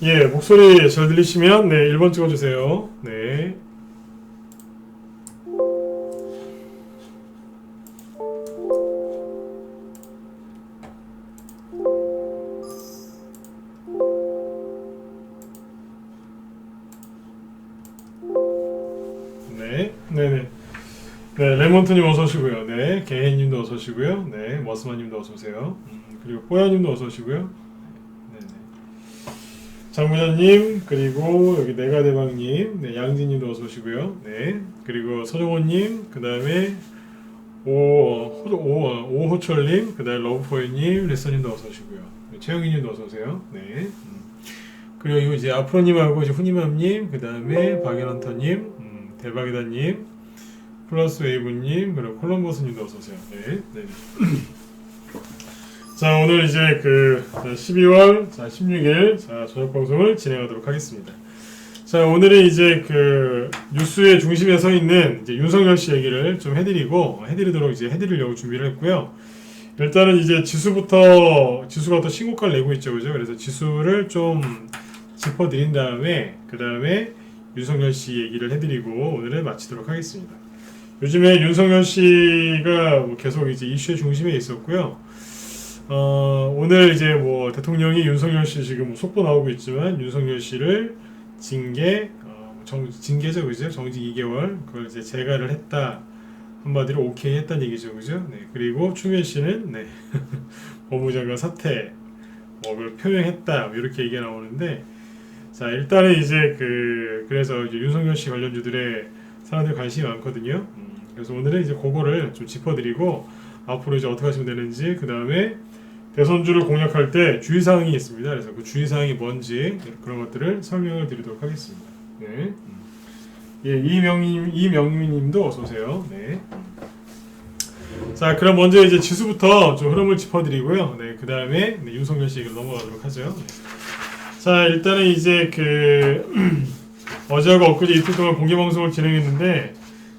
예, 목소리 잘 들리시면 네, 1번 찍어주세요. 네. 네, 네네. 네, 레몬트님 어서 오시고요. 네, 개혜님도 어서 오시고요. 네, 머스마님도 어서 오세요. 그리고 뽀야님도 어서 오시고요. 네, 장무자님, 그리고 여기 내가대방님, 네, 양진님도 어서 오시고요. 네, 그리고 서정호님, 그 다음에 오호철님, 그 다음에 러브포이님, 레서님도 어서 오시고요. 네, 최영희님도 어서 오세요. 네. 그리고 이제 아프로님하고 이제 후니맘님, 그 다음에 박연헌터님, 대박이다님, 플러스 웨이브님, 그리고 콜럼버스님도 어서 오세요. 네, 네. 자, 오늘 이제 12월 16일 저녁 방송을 진행하도록 하겠습니다. 자, 오늘은 이제 뉴스의 중심에 서 있는 이제 윤석열 씨 얘기를 좀 해드리려고 준비를 했고요. 일단은 이제 지수가 또 신고가를 내고 있죠, 그죠? 그래서 지수를 좀 짚어드린 다음에 그 다음에 윤석열 씨 얘기를 해드리고 오늘은 마치도록 하겠습니다. 요즘에 윤석열 씨가 계속 이제 이슈의 중심에 있었고요. 오늘 이제 대통령이 윤석열 씨 지금 속보 나오고 있지만 윤석열 씨를 징계죠, 그죠? 정직 2개월 그걸 이제 재가를 했다. 한마디로 오케이 했다는 얘기죠, 그죠? 네. 그리고 추미애 씨는 네. 법무장관 사퇴 그걸 표명했다 이렇게 얘기가 나오는데, 자 일단은 이제 그래서 이제 윤석열 씨 관련주들의 사람들 관심이 많거든요. 그래서 오늘은 이제 그거를 좀 짚어드리고 앞으로 이제 어떻게 하시면 되는지, 그 다음에 대선주를 공략할 때 주의사항이 있습니다. 그래서 그 주의사항이 뭔지 그런 것들을 설명을 드리도록 하겠습니다. 네. 예, 이명민님도 어서 오세요. 네. 자, 그럼 먼저 이제 지수부터 좀 흐름을 짚어드리고요. 네, 그 다음에 윤석열 씨 얘기로 넘어가도록 하죠. 네. 자, 일단은 이제 어제하고 엊그제 이틀 동안 공개 방송을 진행했는데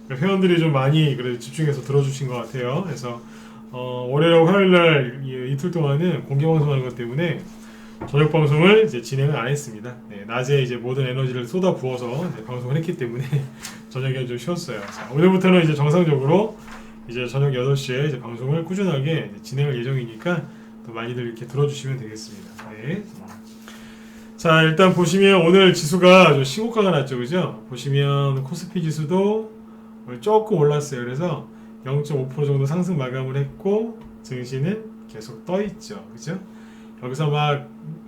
회원들이 좀 많이 그래도 집중해서 들어주신 것 같아요. 그래서 월요일하고 화요일날 이틀 동안은 공개 방송하는 것 때문에 저녁 방송을 이제 진행을 안 했습니다. 네, 낮에 이제 모든 에너지를 쏟아 부어서 이제 방송을 했기 때문에 저녁에 좀 쉬었어요. 자, 오늘부터는 이제 정상적으로 이제 저녁 8시에 이제 방송을 꾸준하게 이제 진행할 예정이니까 또 많이들 이렇게 들어주시면 되겠습니다. 네. 자, 일단 보시면 오늘 지수가 좀 신고가가 났죠, 그죠? 보시면 코스피 지수도 조금 올랐어요. 그래서 0.5% 정도 상승 마감을 했고 증시는 계속 떠 있죠, 그죠? 여기서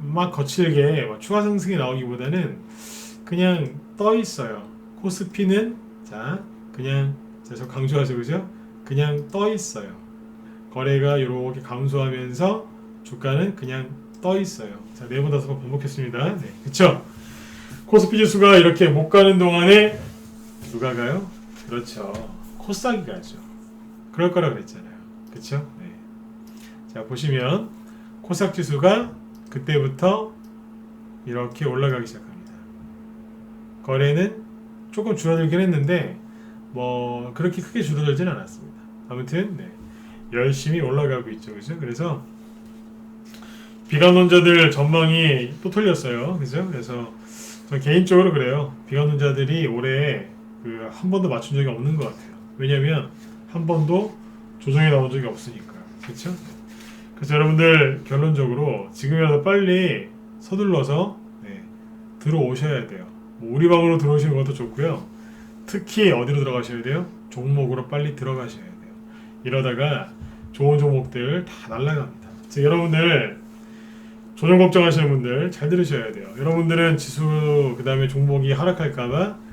막 거칠게 추가 상승이 나오기보다는 그냥 떠 있어요. 코스피는 그냥 저 강조하죠, 그죠? 그냥 떠 있어요. 거래가 이렇게 감소하면서 주가는 그냥 떠 있어요. 자, 4번 5번 반복했습니다. 네, 그쵸? 코스피 지수가 이렇게 못 가는 동안에 누가 가요? 그렇죠. 코스닥이 가죠. 그럴 거라 그랬잖아요. 그쵸? 네. 자, 보시면 코스닥 지수가 그때부터 이렇게 올라가기 시작합니다. 거래는 조금 줄어들긴 했는데 그렇게 크게 줄어들지는 않았습니다. 아무튼 네, 열심히 올라가고 있죠, 그죠? 그래서 비관론자들 전망이 또 틀렸어요, 그죠? 그래서 저 개인적으로 그래요. 비관론자들이 올해 한 번도 맞춘 적이 없는 것 같아요. 왜냐면 한 번도 조정이 나온 적이 없으니까요, 그렇죠? 그래서 여러분들 결론적으로 지금이라도 빨리 서둘러서 들어오셔야 돼요. 우리 방으로 들어오시는 것도 좋고요. 특히 어디로 들어가셔야 돼요? 종목으로 빨리 들어가셔야 돼요. 이러다가 좋은 종목들 다 날아갑니다. 즉 여러분들 조정 걱정하시는 분들 잘 들으셔야 돼요. 여러분들은 지수 그 다음에 종목이 하락할까봐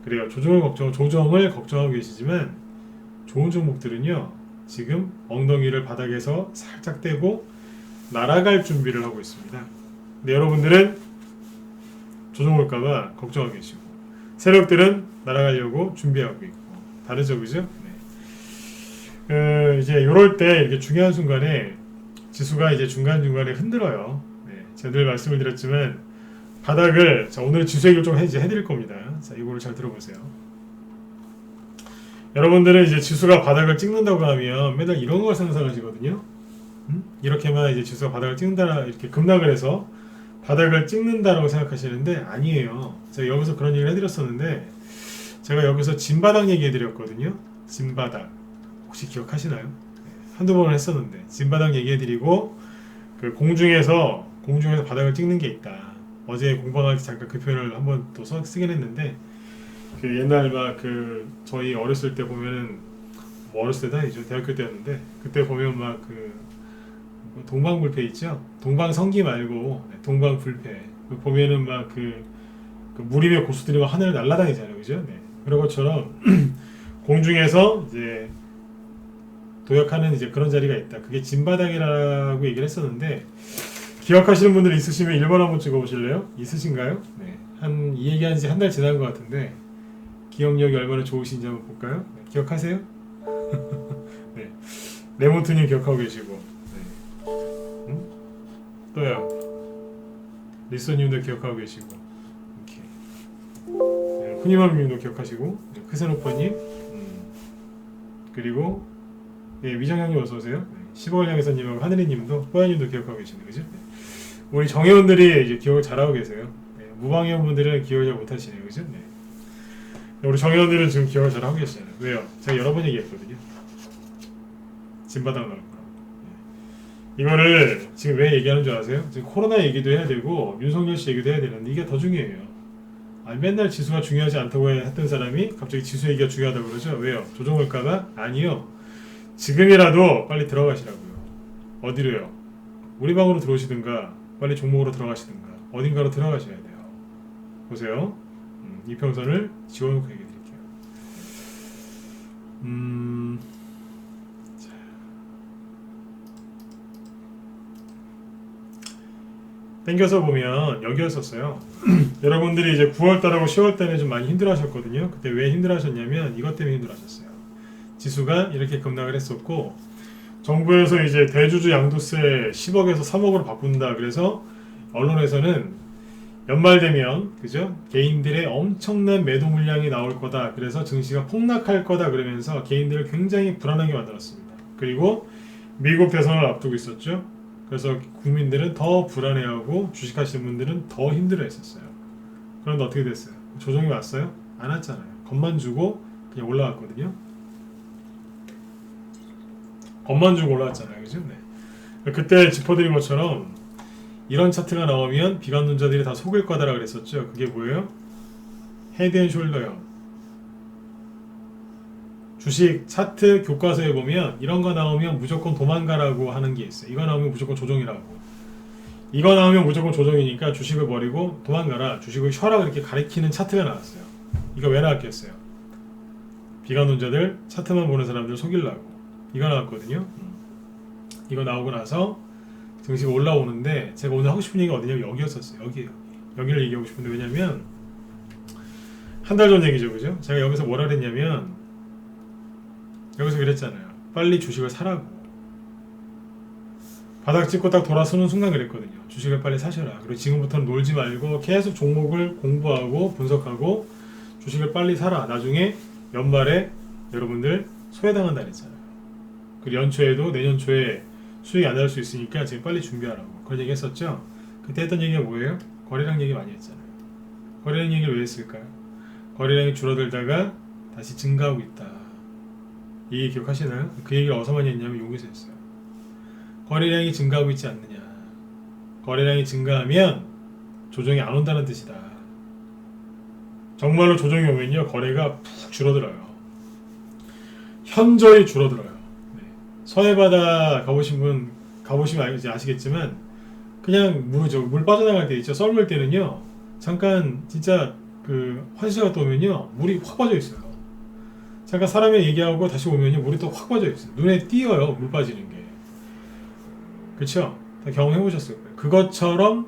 그래요. 조정을 걱정하고 계시지만 좋은 종목들은요 지금 엉덩이를 바닥에서 살짝 떼고 날아갈 준비를 하고 있습니다. 근데 여러분들은 조정 올까봐 걱정하고 계시고 세력들은 날아가려고 준비하고 있고 다르죠, 그죠? 네. 이제 이럴 때 이렇게 중요한 순간에 지수가 이제 중간중간에 흔들어요. 네. 제가 늘 말씀을 드렸지만 바닥을 오늘 지수 얘기를 좀 해드릴 겁니다. 자, 이거를 잘 들어보세요. 여러분들은 이제 지수가 바닥을 찍는다고 하면 매달 이런 걸 상상하시거든요. 이렇게만 이제 지수가 바닥을 찍는다, 이렇게 급락을 해서 바닥을 찍는다라고 생각하시는데 아니에요. 제가 여기서 그런 얘기를 해드렸었는데 제가 여기서 진바닥 얘기해드렸거든요. 진바닥 혹시 기억하시나요? 한두 번을 했었는데 진바닥 얘기해드리고 그 공중에서 바닥을 찍는 게 있다. 어제 공방할 때 잠깐 그 표현을 한번 또 쓰긴 했는데 그 옛날 막 그 저희 어렸을 때 보면은 뭐 어렸을 때도 아니죠. 대학교 때였는데 그때 보면 막 그 동방불패 있죠. 동방성기 말고 동방불패 보면은 막 그 무림의 고수들이 막 하늘을 날아다니잖아요, 그죠? 네. 그런 것처럼 공중에서 이제 도약하는 이제 그런 자리가 있다. 그게 진바닥이라고 얘기를 했었는데 기억하시는 분들 있으시면 1번 한번 찍어보실래요? 있으신가요? 네. 이 얘기한 지 한 달 지난 것 같은데 기억력이 얼마나 좋으신지 한번 볼까요? 네. 기억하세요? 네. 레몬트님 기억하고 계시고 네. 또요. 리소님도 기억하고 계시고 이렇게 네. 후니맘님도 기억하시고 네. 크세노퍼님 그리고 네. 위정형님 어서오세요. 네. 15월 향해서님하고 하늘이님도 호야님도 기억하고 계시네, 그죠? 네. 우리 정회원들이 이제 기억을 잘하고 계세요. 네. 무방회원분들은 기억을 잘 못하시네요, 그죠? 네. 우리 정회원들은 지금 기억을 잘하고 계시잖아요. 왜요? 제가 여러 번 얘기했거든요. 진바닥 나올 거라고. 네. 이거를 지금 왜 얘기하는 줄 아세요? 지금 코로나 얘기도 해야 되고 윤석열 씨 얘기도 해야 되는데 이게 더 중요해요. 아니, 맨날 지수가 중요하지 않다고 했던 사람이 갑자기 지수 얘기가 중요하다고 그러죠? 왜요? 조정올까봐? 아니요. 지금이라도 빨리 들어가시라고요. 어디로요? 우리 방으로 들어오시든가 빨리 종목으로 들어가시든가 어딘가로 들어가셔야 돼요. 보세요. 이평선을 지워놓고 얘기해 드릴게요. 자. 땡겨서 보면 여기였었어요. 여러분들이 이제 9월달하고 10월달에 좀 많이 힘들어하셨거든요. 그때 왜 힘들어하셨냐면 이것 때문에 힘들어하셨어요. 지수가 이렇게 급락을 했었고 정부에서 이제 대주주 양도세 10억에서 3억으로 바꾼다. 그래서 언론에서는 연말 되면 그죠? 개인들의 엄청난 매도 물량이 나올 거다. 그래서 증시가 폭락할 거다. 그러면서 개인들을 굉장히 불안하게 만들었습니다. 그리고 미국 대선을 앞두고 있었죠. 그래서 국민들은 더 불안해하고 주식하시는 분들은 더 힘들어했었어요. 그런데 어떻게 됐어요? 조정이 왔어요? 안 왔잖아요. 겁만 주고 그냥 올라왔거든요. 겁만 주고 올라왔잖아요, 그죠? 네. 그때 짚어드린 것처럼 이런 차트가 나오면 비관론자들이 다 속을 거다라 그랬었죠. 그게 뭐예요? 헤드앤숄더형. 주식 차트 교과서에 보면 이런 거 나오면 무조건 도망가라고 하는 게 있어요. 이거 나오면 무조건 조정이라고. 이거 나오면 무조건 조정이니까 주식을 버리고 도망가라. 주식을 쉬어라. 그렇게 가리키는 차트가 나왔어요. 이거 왜 나왔겠어요? 비관론자들 차트만 보는 사람들 속이려고. 이거 나왔거든요. 이거 나오고 나서 증시가 올라오는데 제가 오늘 하고 싶은 얘기가 어디냐면 여기였었어요. 여기를 얘기하고 싶은데 왜냐면 한 달 전 얘기죠, 그죠? 제가 여기서 뭐라 그랬냐면 여기서 그랬잖아요. 빨리 주식을 사라고. 바닥 찍고 딱 돌아서는 순간 그랬거든요. 주식을 빨리 사셔라. 그리고 지금부터는 놀지 말고 계속 종목을 공부하고 분석하고 주식을 빨리 사라. 나중에 연말에 여러분들 소외당한다 그랬잖아요. 그리고 연초에도 내년 초에 수익이 안 날 수 있으니까 지금 빨리 준비하라고 그런 얘기 했었죠. 그때 했던 얘기가 뭐예요? 거래량 얘기 많이 했잖아요. 거래량 얘기를 왜 했을까요? 거래량이 줄어들다가 다시 증가하고 있다. 이 얘기 기억하시나요? 그 얘기를 어디서 많이 했냐면 여기서 했어요. 거래량이 증가하고 있지 않느냐. 거래량이 증가하면 조정이 안 온다는 뜻이다. 정말로 조정이 오면요 거래가 푹 줄어들어요. 현저히 줄어들어요. 네. 서해바다 가보시면 아시겠지만 그냥 물 빠져나갈 때 있죠. 썰물 때는요 잠깐 진짜 그 환시가 갔다 오면요 물이 확 빠져 있어요. 잠깐 사람이 얘기하고 다시 오면요 물이 또 확 빠져 있어요. 눈에 띄어요 물 빠지는 게. 그쵸? 다 경험해 보셨을 거예요. 그것처럼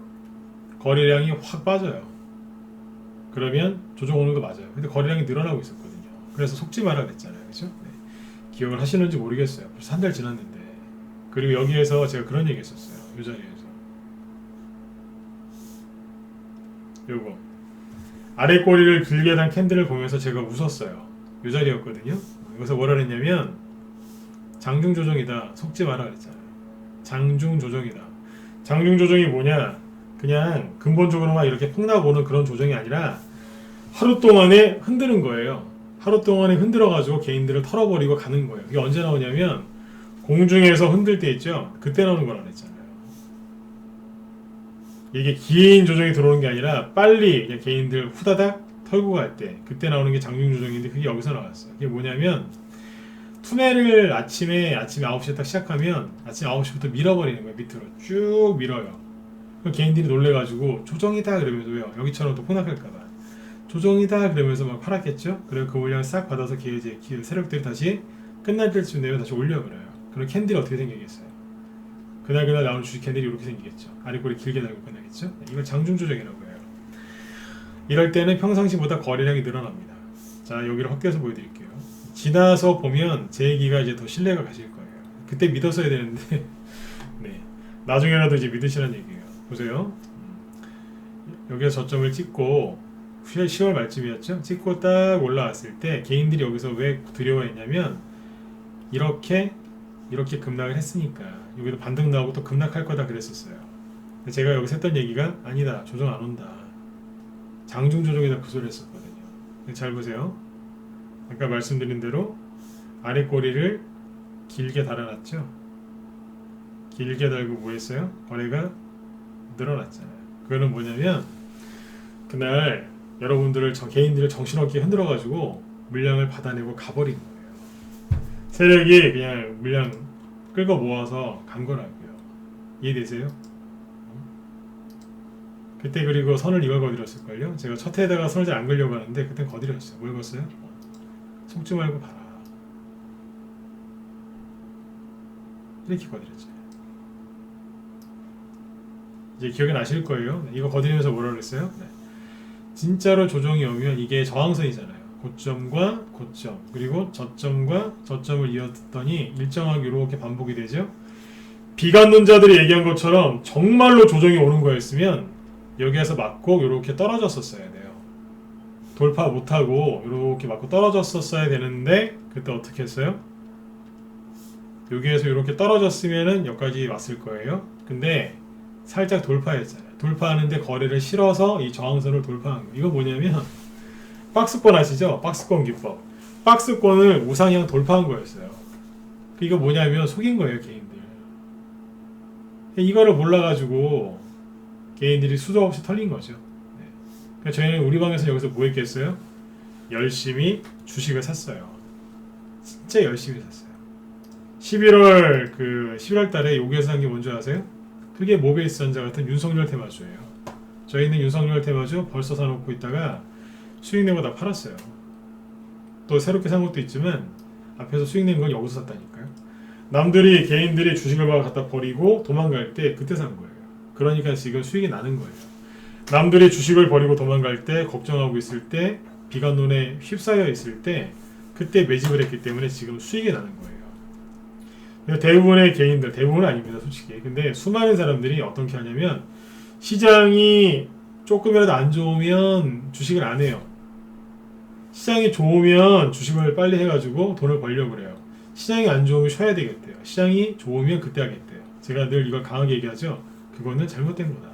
거래량이 확 빠져요. 그러면 조정 오는 거 맞아요. 근데 거래량이 늘어나고 있었거든요. 그래서 속지 마라 그랬잖아요. 그죠? 네. 기억을 하시는지 모르겠어요. 벌써 한 달 지났는데. 그리고 여기에서 제가 그런 얘기 했었어요. 이 자리에서. 요거. 아래 꼬리를 길게 단 캔들을 보면서 제가 웃었어요. 이 자리였거든요. 여기서 뭐라 그랬냐면 장중 조정이다. 속지 마라 그랬잖아요. 장중 조정이다. 장중 조정이 뭐냐? 그냥 근본적으로만 이렇게 폭락오는 그런 조정이 아니라 하루 동안에 흔드는 거예요. 하루 동안에 흔들어가지고 개인들을 털어버리고 가는 거예요. 이게 언제 나오냐면 공중에서 흔들 때 있죠. 그때 나오는 거라 그랬잖아요. 이게 긴 조정이 들어오는 게 아니라 빨리 그냥 개인들 후다닥 털고 갈 때 그때 나오는 게 장중 조정인데 그게 여기서 나왔어요. 그게 뭐냐면 투매를 아침에 9시에 딱 시작하면 아침 9시부터 밀어버리는 거예요. 밑으로 쭉 밀어요. 개인들이 놀래가지고 조정이다 그러면서 왜요? 여기처럼 또 폭락할까봐 조정이다 그러면서 막 팔았겠죠? 그리고 그 물량을 싹 받아서 이제 세력들이 다시 끝날 때쯤 되면 다시 올려버려요. 그럼 캔들이 어떻게 생기겠어요? 그날 나오는 주식 캔들이 이렇게 생기겠죠. 아랫꼬리 길게 달고 끝나겠죠? 이걸 장중 조정이라고 해요. 이럴 때는 평상시보다 거래량이 늘어납니다. 자, 여기를 확대해서 보여드릴게요. 지나서 보면 제 얘기가 이제 더 신뢰가 가실 거예요. 그때 믿었어야 되는데 네, 나중에라도 이제 믿으시라는 얘기예요. 보세요. 여기서 저점을 찍고 10월 말쯤이었죠. 찍고 딱 올라왔을 때 개인들이 여기서 왜 두려워했냐면 이렇게 급락을 했으니까 여기도 반등 나오고 또 급락할 거다 그랬었어요. 근데 제가 여기서 했던 얘기가 아니다, 조정 안 온다, 장중 조정이다 그 소리 했었거든요. 잘 보세요. 아까 말씀드린 대로 아래 꼬리를 길게 달아놨죠. 길게 달고 뭐 했어요? 거래가 늘어났잖아요. 그거는 뭐냐면 그날 여러분들을 개인들을 정신없게 흔들어가지고 물량을 받아내고 가버린 거예요. 세력이 그냥 물량 끌고 모아서 간 거라고요. 이해되세요? 그때 그리고 선을 이걸 거드렸을걸요? 제가 첫 해에다가 선을 잘 안 걸려고 하는데 그때 거드렸어요. 뭘 걸었어요? 속지 말고 봐라. 이렇게 거드렸죠. 이제 기억이 나실 거예요. 이거 거드리면서 뭐라 그랬어요? 네. 진짜로 조정이 오면 이게 저항선이잖아요. 고점과 고점 그리고 저점과 저점을 이었더니 일정하게 이렇게 반복이 되죠. 비관론자들이 얘기한 것처럼 정말로 조정이 오는 거였으면 여기에서 맞고 이렇게 떨어졌었어야 돼요. 돌파 못하고 이렇게 맞고 떨어졌었어야 되는데 그때 어떻게 했어요? 여기에서 이렇게 떨어졌으면은 여기까지 왔을 거예요. 근데 살짝 돌파했잖아요. 돌파하는데 거래를 실어서 이 저항선을 돌파한 거예요. 이거 뭐냐면 박스권 아시죠? 박스권 기법. 박스권을 우상향 돌파한 거였어요. 이거 뭐냐면 속인 거예요, 개인들. 이거를 몰라가지고 개인들이 수도 없이 털린 거죠. 네. 그러니까 저희는 우리 방에서 여기서 뭐 했겠어요? 열심히 주식을 샀어요. 진짜 열심히 샀어요. 11월 달에 여기에서 산 게 뭔지 아세요? 그게 모베이스 전자 같은 윤석열 테마주예요. 저희는 윤석열 테마주 벌써 사놓고 있다가 수익 내고 다 팔았어요. 또 새롭게 산 것도 있지만 앞에서 수익 낸 건 여기서 샀다니까요. 남들이 개인들이 주식을 갖다 버리고 도망갈 때 그때 산 거예요. 그러니까 지금 수익이 나는 거예요. 남들이 주식을 버리고 도망갈 때 걱정하고 있을 때 비관론에 휩싸여 있을 때 그때 매집을 했기 때문에 지금 수익이 나는 거예요. 대부분의 개인들, 대부분은 아닙니다 솔직히. 근데 수많은 사람들이 어떻게 하냐면 시장이 조금이라도 안 좋으면 주식을 안 해요. 시장이 좋으면 주식을 빨리 해가지고 돈을 벌려고 그래요. 시장이 안 좋으면 쉬어야 되겠대요. 시장이 좋으면 그때 하겠대요. 제가 늘 이걸 강하게 얘기하죠. 그거는 잘못된 거다.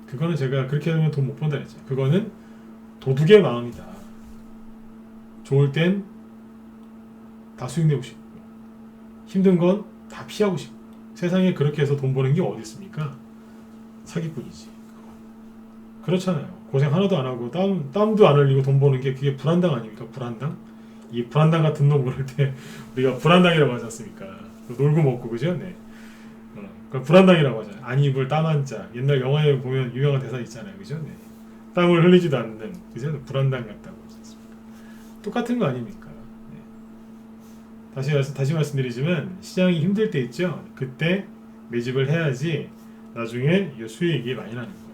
그거는 제가 그렇게 하면 돈 못 번다 했죠. 그거는 도둑의 마음이다. 좋을 땐 다 수익 내고 싶고 힘든 건 다 피하고 싶고 세상에 그렇게 해서 돈 버는 게 어디 있습니까? 사기꾼이지. 그렇잖아요. 고생 하나도 안 하고 땀도 안 흘리고 돈 버는 게 그게 불안당 아닙니까? 불안당? 이 불안당 같은 놈 그럴 때 우리가 불안당이라고 하지 않습니까? 놀고 먹고 그죠? 네. 그러니까 불안당이라고 하잖아요. 안 입을 땀 한 자. 옛날 영화에 보면 유명한 대사 있잖아요. 그죠? 네. 땀을 흘리지도 않는 그죠? 불안당 같다고 하지 않습니까? 똑같은 거 아닙니까? 다시 말씀드리지만 시장이 힘들 때 있죠. 그때 매집을 해야지 나중에 수익이 많이 나는 거예요.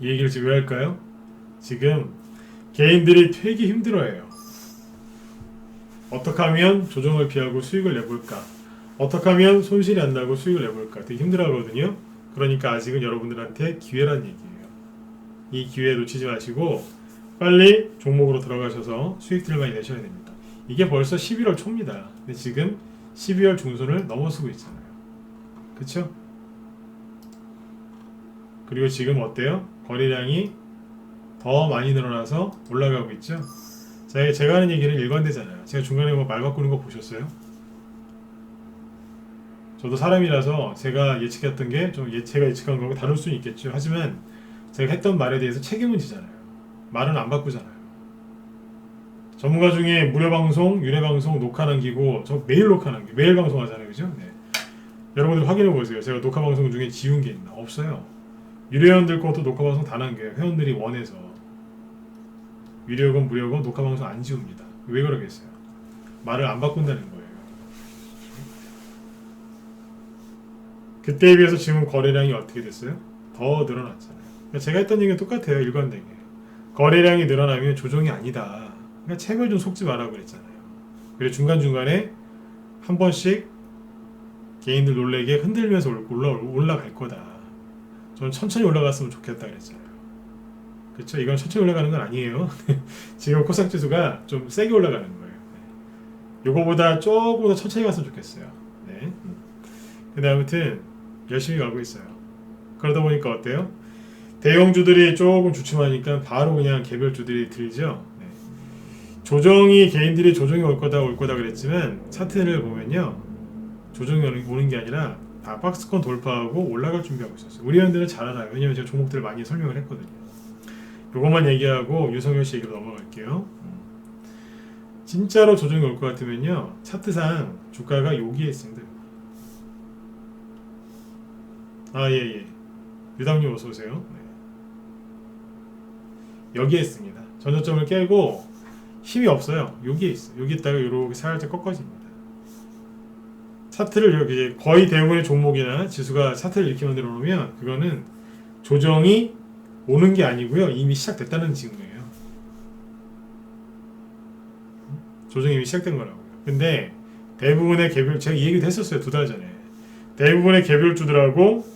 이 얘기를 지금 왜 할까요? 지금 개인들이 되게 힘들어해요. 어떻게 하면 조정을 피하고 수익을 내볼까? 어떻게 하면 손실이 안 나고 수익을 내볼까? 되게 힘들어하거든요. 그러니까 아직은 여러분들한테 기회란 얘기예요. 이 기회 놓치지 마시고 빨리 종목으로 들어가셔서 수익들을 많이 내셔야 됩니다. 이게 벌써 11월 초입니다. 근데 지금 12월 중순을 넘어서고 있잖아요. 그쵸? 그리고 지금 어때요? 거래량이 더 많이 늘어나서 올라가고 있죠? 제가 하는 얘기는 일관되잖아요. 제가 중간에 뭐 말 바꾸는 거 보셨어요? 저도 사람이라서 제가 예측했던 게 좀 제가 예측한 거고 다를 수는 있겠죠. 하지만 제가 했던 말에 대해서 책임은 지잖아요. 말은 안 바꾸잖아요. 전문가 중에 무료 방송, 유료 방송 녹화 남기고 저 매일 녹화 남기고 매일 방송하잖아요. 그죠? 네. 여러분들 확인해 보세요. 제가 녹화 방송 중에 지운 게 있나? 없어요. 유료 회원들 것도 녹화 방송 다 남겨요. 회원들이 원해서. 유료건 무료건 녹화 방송 안 지웁니다. 왜 그러겠어요? 말을 안 바꾼다는 거예요. 그때에 비해서 지금 거래량이 어떻게 됐어요? 더 늘어났잖아요. 그러니까 제가 했던 얘기는 똑같아요. 일관되게. 거래량이 늘어나면 조정이 아니다. 그러니까 채널 좀 속지 말라고 그랬잖아요. 그리고 중간중간에 한 번씩 개인들 놀래게 흔들면서 올라갈 거다. 저는 천천히 올라갔으면 좋겠다 그랬잖아요. 그렇죠? 이건 천천히 올라가는 건 아니에요. 지금 코스닥 지수가 좀 세게 올라가는 거예요. 요거보다 조금 더 천천히 갔으면 좋겠어요. 네. 근데 아무튼 열심히 가고 있어요. 그러다 보니까 어때요? 대형주들이 조금 주춤하니까 바로 그냥 개별주들이 들죠. 네. 개인들이 조정이 올 거다 그랬지만 차트를 보면요, 조정이 오는 게 아니라 다 박스권 돌파하고 올라갈 준비하고 있었어요. 우리 회원들은 잘 알아요. 왜냐면 제가 종목들을 많이 설명을 했거든요. 요것만 얘기하고 유성열 씨 얘기로 넘어갈게요. 진짜로 조정이 올 것 같으면요, 차트상 주가가 여기에 있습니다. 예. 유당님 어서 오세요. 네. 여기에 있습니다. 전저점을 깨고 힘이 없어요. 여기에 있어요. 여기 있다가 이렇게 살짝 꺾어집니다. 차트를 이렇게 거의 대부분의 종목이나 지수가 차트를 이렇게 만들어 놓으면 그거는 조정이 오는 게 아니고요. 이미 시작됐다는 징후예요. 조정이 이미 시작된 거라고요. 근데 대부분의 제가 이 얘기도 했었어요. 2달 전에. 대부분의 개별주들하고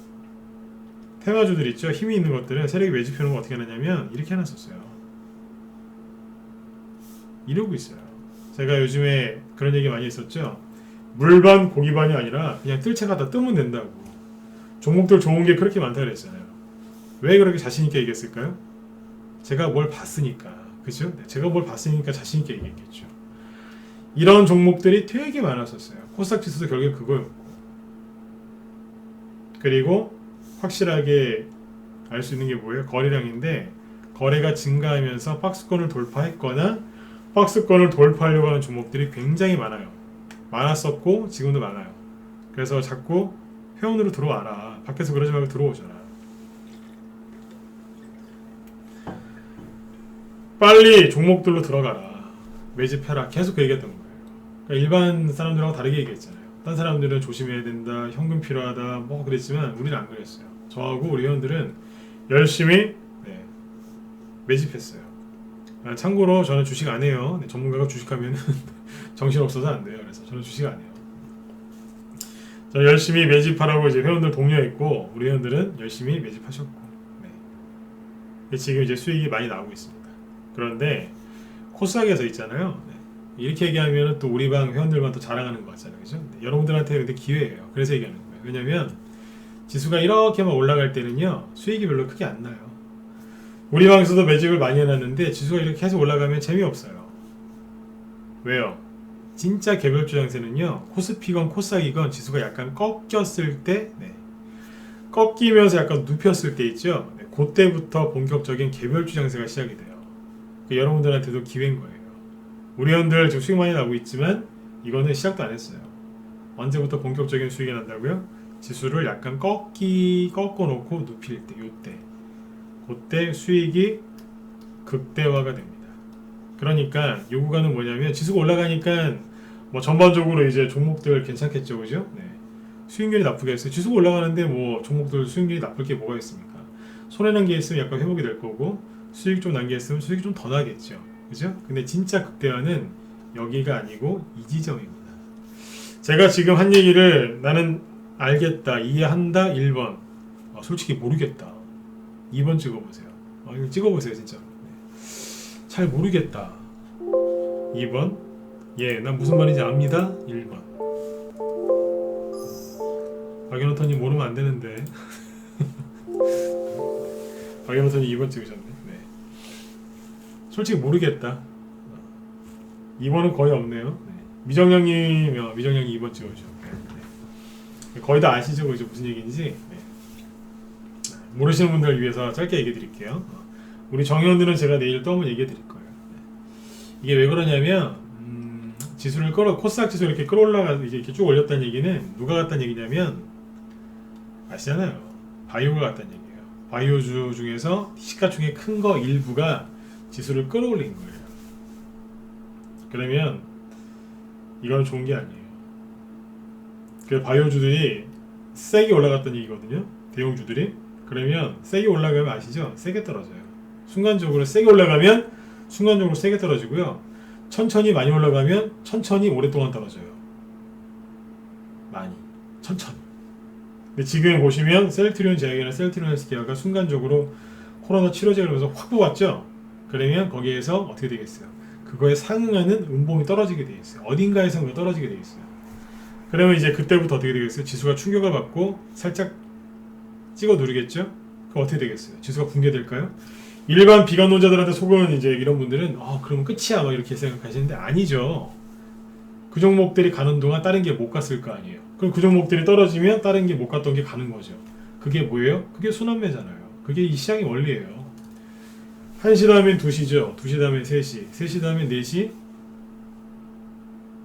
테마주들 있죠. 힘이 있는 것들은 세력이 매집해놓은 거 어떻게 하느냐면 이렇게 해놨었어요. 이러고 있어요. 제가 요즘에 그런 얘기 많이 했었죠. 물반 고기반이 아니라 그냥 뜰채 가다 뜨면 된다고. 종목들 좋은 게 그렇게 많다 그랬잖아요. 왜 그렇게 자신있게 얘기했을까요? 제가 뭘 봤으니까. 그죠? 제가 뭘 봤으니까 자신있게 얘기했겠죠. 이런 종목들이 되게 많았었어요. 코스닥 지수도 결국에 그거였고. 그리고 확실하게 알 수 있는 게 뭐예요? 거래량인데 거래가 증가하면서 박스권을 돌파했거나 박스권을 돌파하려고 하는 종목들이 굉장히 많아요. 많았었고 지금도 많아요. 그래서 자꾸 회원으로 들어와라. 밖에서 그러지 말고 들어오잖아. 빨리 종목들로 들어가라. 매집해라. 계속 그 얘기했던 거예요. 그러니까 일반 사람들하고 다르게 얘기했잖아요. 딴 사람들은 조심해야 된다, 현금 필요하다, 뭐 그랬지만 우리는 안 그랬어요. 저하고 우리 회원들은 열심히 매집했어요. 참고로 저는 주식 안 해요. 전문가가 주식하면 정신 없어서 안 돼요. 그래서 저는 주식 안 해요. 저 열심히 매집하라고 이제 회원들 독려했고 우리 회원들은 열심히 매집하셨고, 지금 이제 수익이 많이 나오고 있습니다. 그런데 코스닥에서 있잖아요. 이렇게 얘기하면 또 우리 방 회원들만 또 자랑하는 거 같잖아요. 그죠? 여러분들한테 근데 기회예요. 그래서 얘기하는 거예요. 왜냐면 지수가 이렇게만 올라갈 때는요, 수익이 별로 크게 안 나요. 우리 방에서도 매집을 많이 해놨는데 지수가 이렇게 계속 올라가면 재미없어요. 왜요? 진짜 개별주 장세는요, 코스피건 코스닥이건 지수가 약간 꺾였을 때, 꺾이면서 약간 눕혔을 때 있죠. 그때부터 본격적인 개별주 장세가 시작이 돼요. 여러분들한테도 기회인 거예요. 우리 회원들 지금 수익 많이 나고 있지만 이거는 시작도 안 했어요. 언제부터 본격적인 수익이 난다고요? 지수를 약간 꺾어놓고 눕힐 때, 요때. 그때 수익이 극대화가 됩니다. 그러니까 요 구간은 뭐냐면 지수가 올라가니까 뭐 전반적으로 이제 종목들 괜찮겠죠, 그죠? 수익률이 나쁘겠어요. 지수가 올라가는데 뭐 종목들 수익률이 나쁠 게 뭐가 있습니까? 손해난 게 있으면 약간 회복이 될 거고 수익 좀 난 게 있으면 수익이 좀 더 나겠죠, 그죠? 근데 진짜 극대화는 여기가 아니고 이 지점입니다. 제가 지금 한 얘기를 나는 알겠다, 이해한다, 1번. 솔직히 모르겠다. 2번 찍어보세요. 이거 찍어보세요, 진짜. 잘 모르겠다. 2번. 난 무슨 말인지 압니다. 1번. 박연호터님 모르면 안 되는데. 박연호터님 2번 찍으셨네. 네. 솔직히 모르겠다. 2번은 거의 없네요. 네. 미정영님 2번 찍으셨죠. 네. 거의 다 아시죠? 그죠? 무슨 얘기인지. 네. 모르시는 분들을 위해서 짧게 얘기해 드릴게요. 우리 정의원들은 제가 내일 또 한번 얘기해 드릴 거예요. 이게 왜 그러냐면 지수를 코스닥 지수 이렇게 끌어올라가 이제 이렇게 쭉 올렸다는 얘기는 누가 갔다는 얘기냐면 아시잖아요. 바이오가 갔다는 얘기예요. 바이오주 중에서 시가총액 큰 거 일부가 지수를 끌어올린 거예요. 그러면 이건 좋은 게 아니에요. 그 바이오주들이 세게 올라갔다는 얘기거든요. 대형주들이. 그러면 세게 올라가면 아시죠? 세게 떨어져요. 순간적으로 세게 올라가면 순간적으로 세게 떨어지고요. 천천히 많이 올라가면 천천히 오랫동안 떨어져요. 많이. 천천히. 근데 지금 보시면 셀트리온 제약이나 셀트리온 헬스케어가 순간적으로 코로나 치료제를 하면서 확 뽑았죠? 그러면 거기에서 어떻게 되겠어요? 그거에 상응하는 음봉이 떨어지게 돼 있어요. 어딘가에서 떨어지게 돼 있어요. 그러면 이제 그때부터 어떻게 되겠어요? 지수가 충격을 받고 살짝 찍어 누르겠죠? 그럼 어떻게 되겠어요? 지수가 붕괴될까요? 일반 비관론자들한테 속은 이제 이런 분들은 그러면 끝이야 막 이렇게 생각하시는데 아니죠. 그 종목들이 가는 동안 다른 게 못 갔을 거 아니에요. 그럼 그 종목들이 떨어지면 다른 게 못 갔던 게 가는 거죠. 그게 뭐예요? 그게 순환매잖아요. 그게 이 시장의 원리예요. 1시 다음엔 2시죠. 2시 다음엔 3시, 3시 다음엔 4시.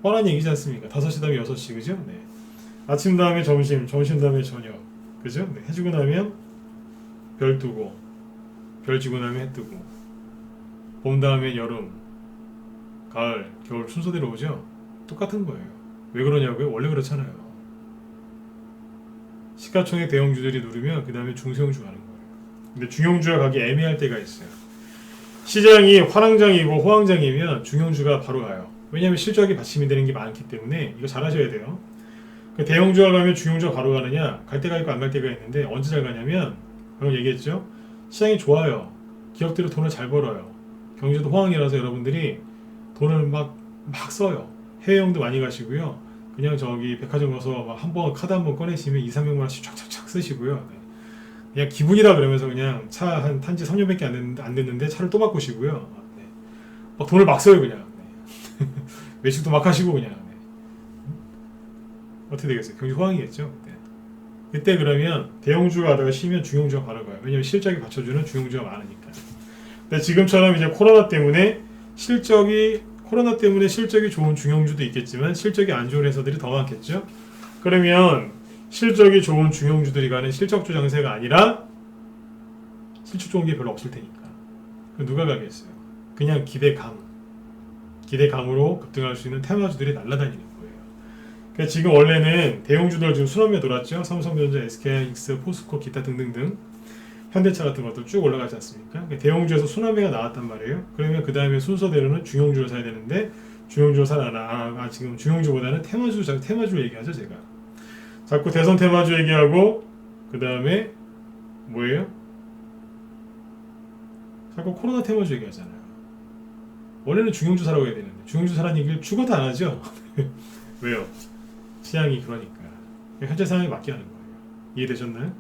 뻔한 얘기지 않습니까? 5시 다음에 6시, 그죠? 네. 아침 다음에 점심, 점심 다음에 저녁, 그죠? 네. 해주고 나면 별 뜨고, 별 지고 나면 해 뜨고, 봄 다음에 여름, 가을, 겨울 순서대로 오죠? 똑같은 거예요. 왜 그러냐고요? 원래 그렇잖아요. 시가총액 대형주들이 누르면 그 다음에 중소형주 가는 거예요. 근데 중형주가 가기 애매할 때가 있어요. 시장이 화랑장이고 호황장이면 중형주가 바로 가요. 왜냐하면 실적이 받침이 되는 게 많기 때문에 이거 잘 하셔야 돼요. 대형주가 가면 중형주가 바로 가느냐? 갈 때가 있고 안 갈 때가 있는데 언제 잘 가냐면 방금 얘기했죠? 시장이 좋아요. 기업들이 돈을 잘 벌어요. 경제도 호황이라서 여러분들이 돈을 막 써요. 해외여행도 많이 가시고요. 그냥 저기 백화점 가서 막 한번 카드 한번 꺼내시면 200~300만 원씩 촥촥촥 쓰시고요. 네. 그냥 기분이다 그러면서 그냥 차 한 탄지 3년밖에 안 됐는데 차를 또 바꾸시고요. 네. 막 돈을 막 써요 그냥. 네. 매출도 막 하시고 그냥. 네. 어떻게 되겠어요? 경기 호황이겠죠. 네. 그때 그러면 대형주가 하다가 쉬면 중형주가 바로 가요. 왜냐면 실적이 받쳐주는 중형주가 많으니까. 근데 지금처럼 이제 코로나 때문에 실적이 좋은 중형주도 있겠지만 실적이 안 좋은 회사들이 더 많겠죠. 그러면 실적이 좋은 중형주들이 가는 실적주 장세가 아니라 실적 좋은 게 별로 없을 테니까. 누가 가겠어요? 그냥 기대감으로 급등할 수 있는 테마주들이 날아다니는 거예요. 그러니까 지금 원래는 대형주들 지금 순환매 돌았죠. 삼성전자, SK하이닉스, 포스코, 기타 등등등. 현대차 같은 것도 쭉 올라가지 않습니까? 그러니까 대형주에서 순환매가 나왔단 말이에요. 그러면 그 다음에 순서대로는 중형주를 사야 되는데 중형주를 사라. 지금 중형주보다는 테마주를 얘기하죠 제가. 자꾸 대선 테마주 얘기하고 그 다음에 뭐예요? 자꾸 코로나 테마주 얘기하잖아요. 원래는 중형주 사라고 해야 되는데 중형주 사라는 얘기를 죽어도 안 하죠. 왜요? 시장이 그러니까 현재 상황에 맞게 하는 거예요. 이해되셨나요?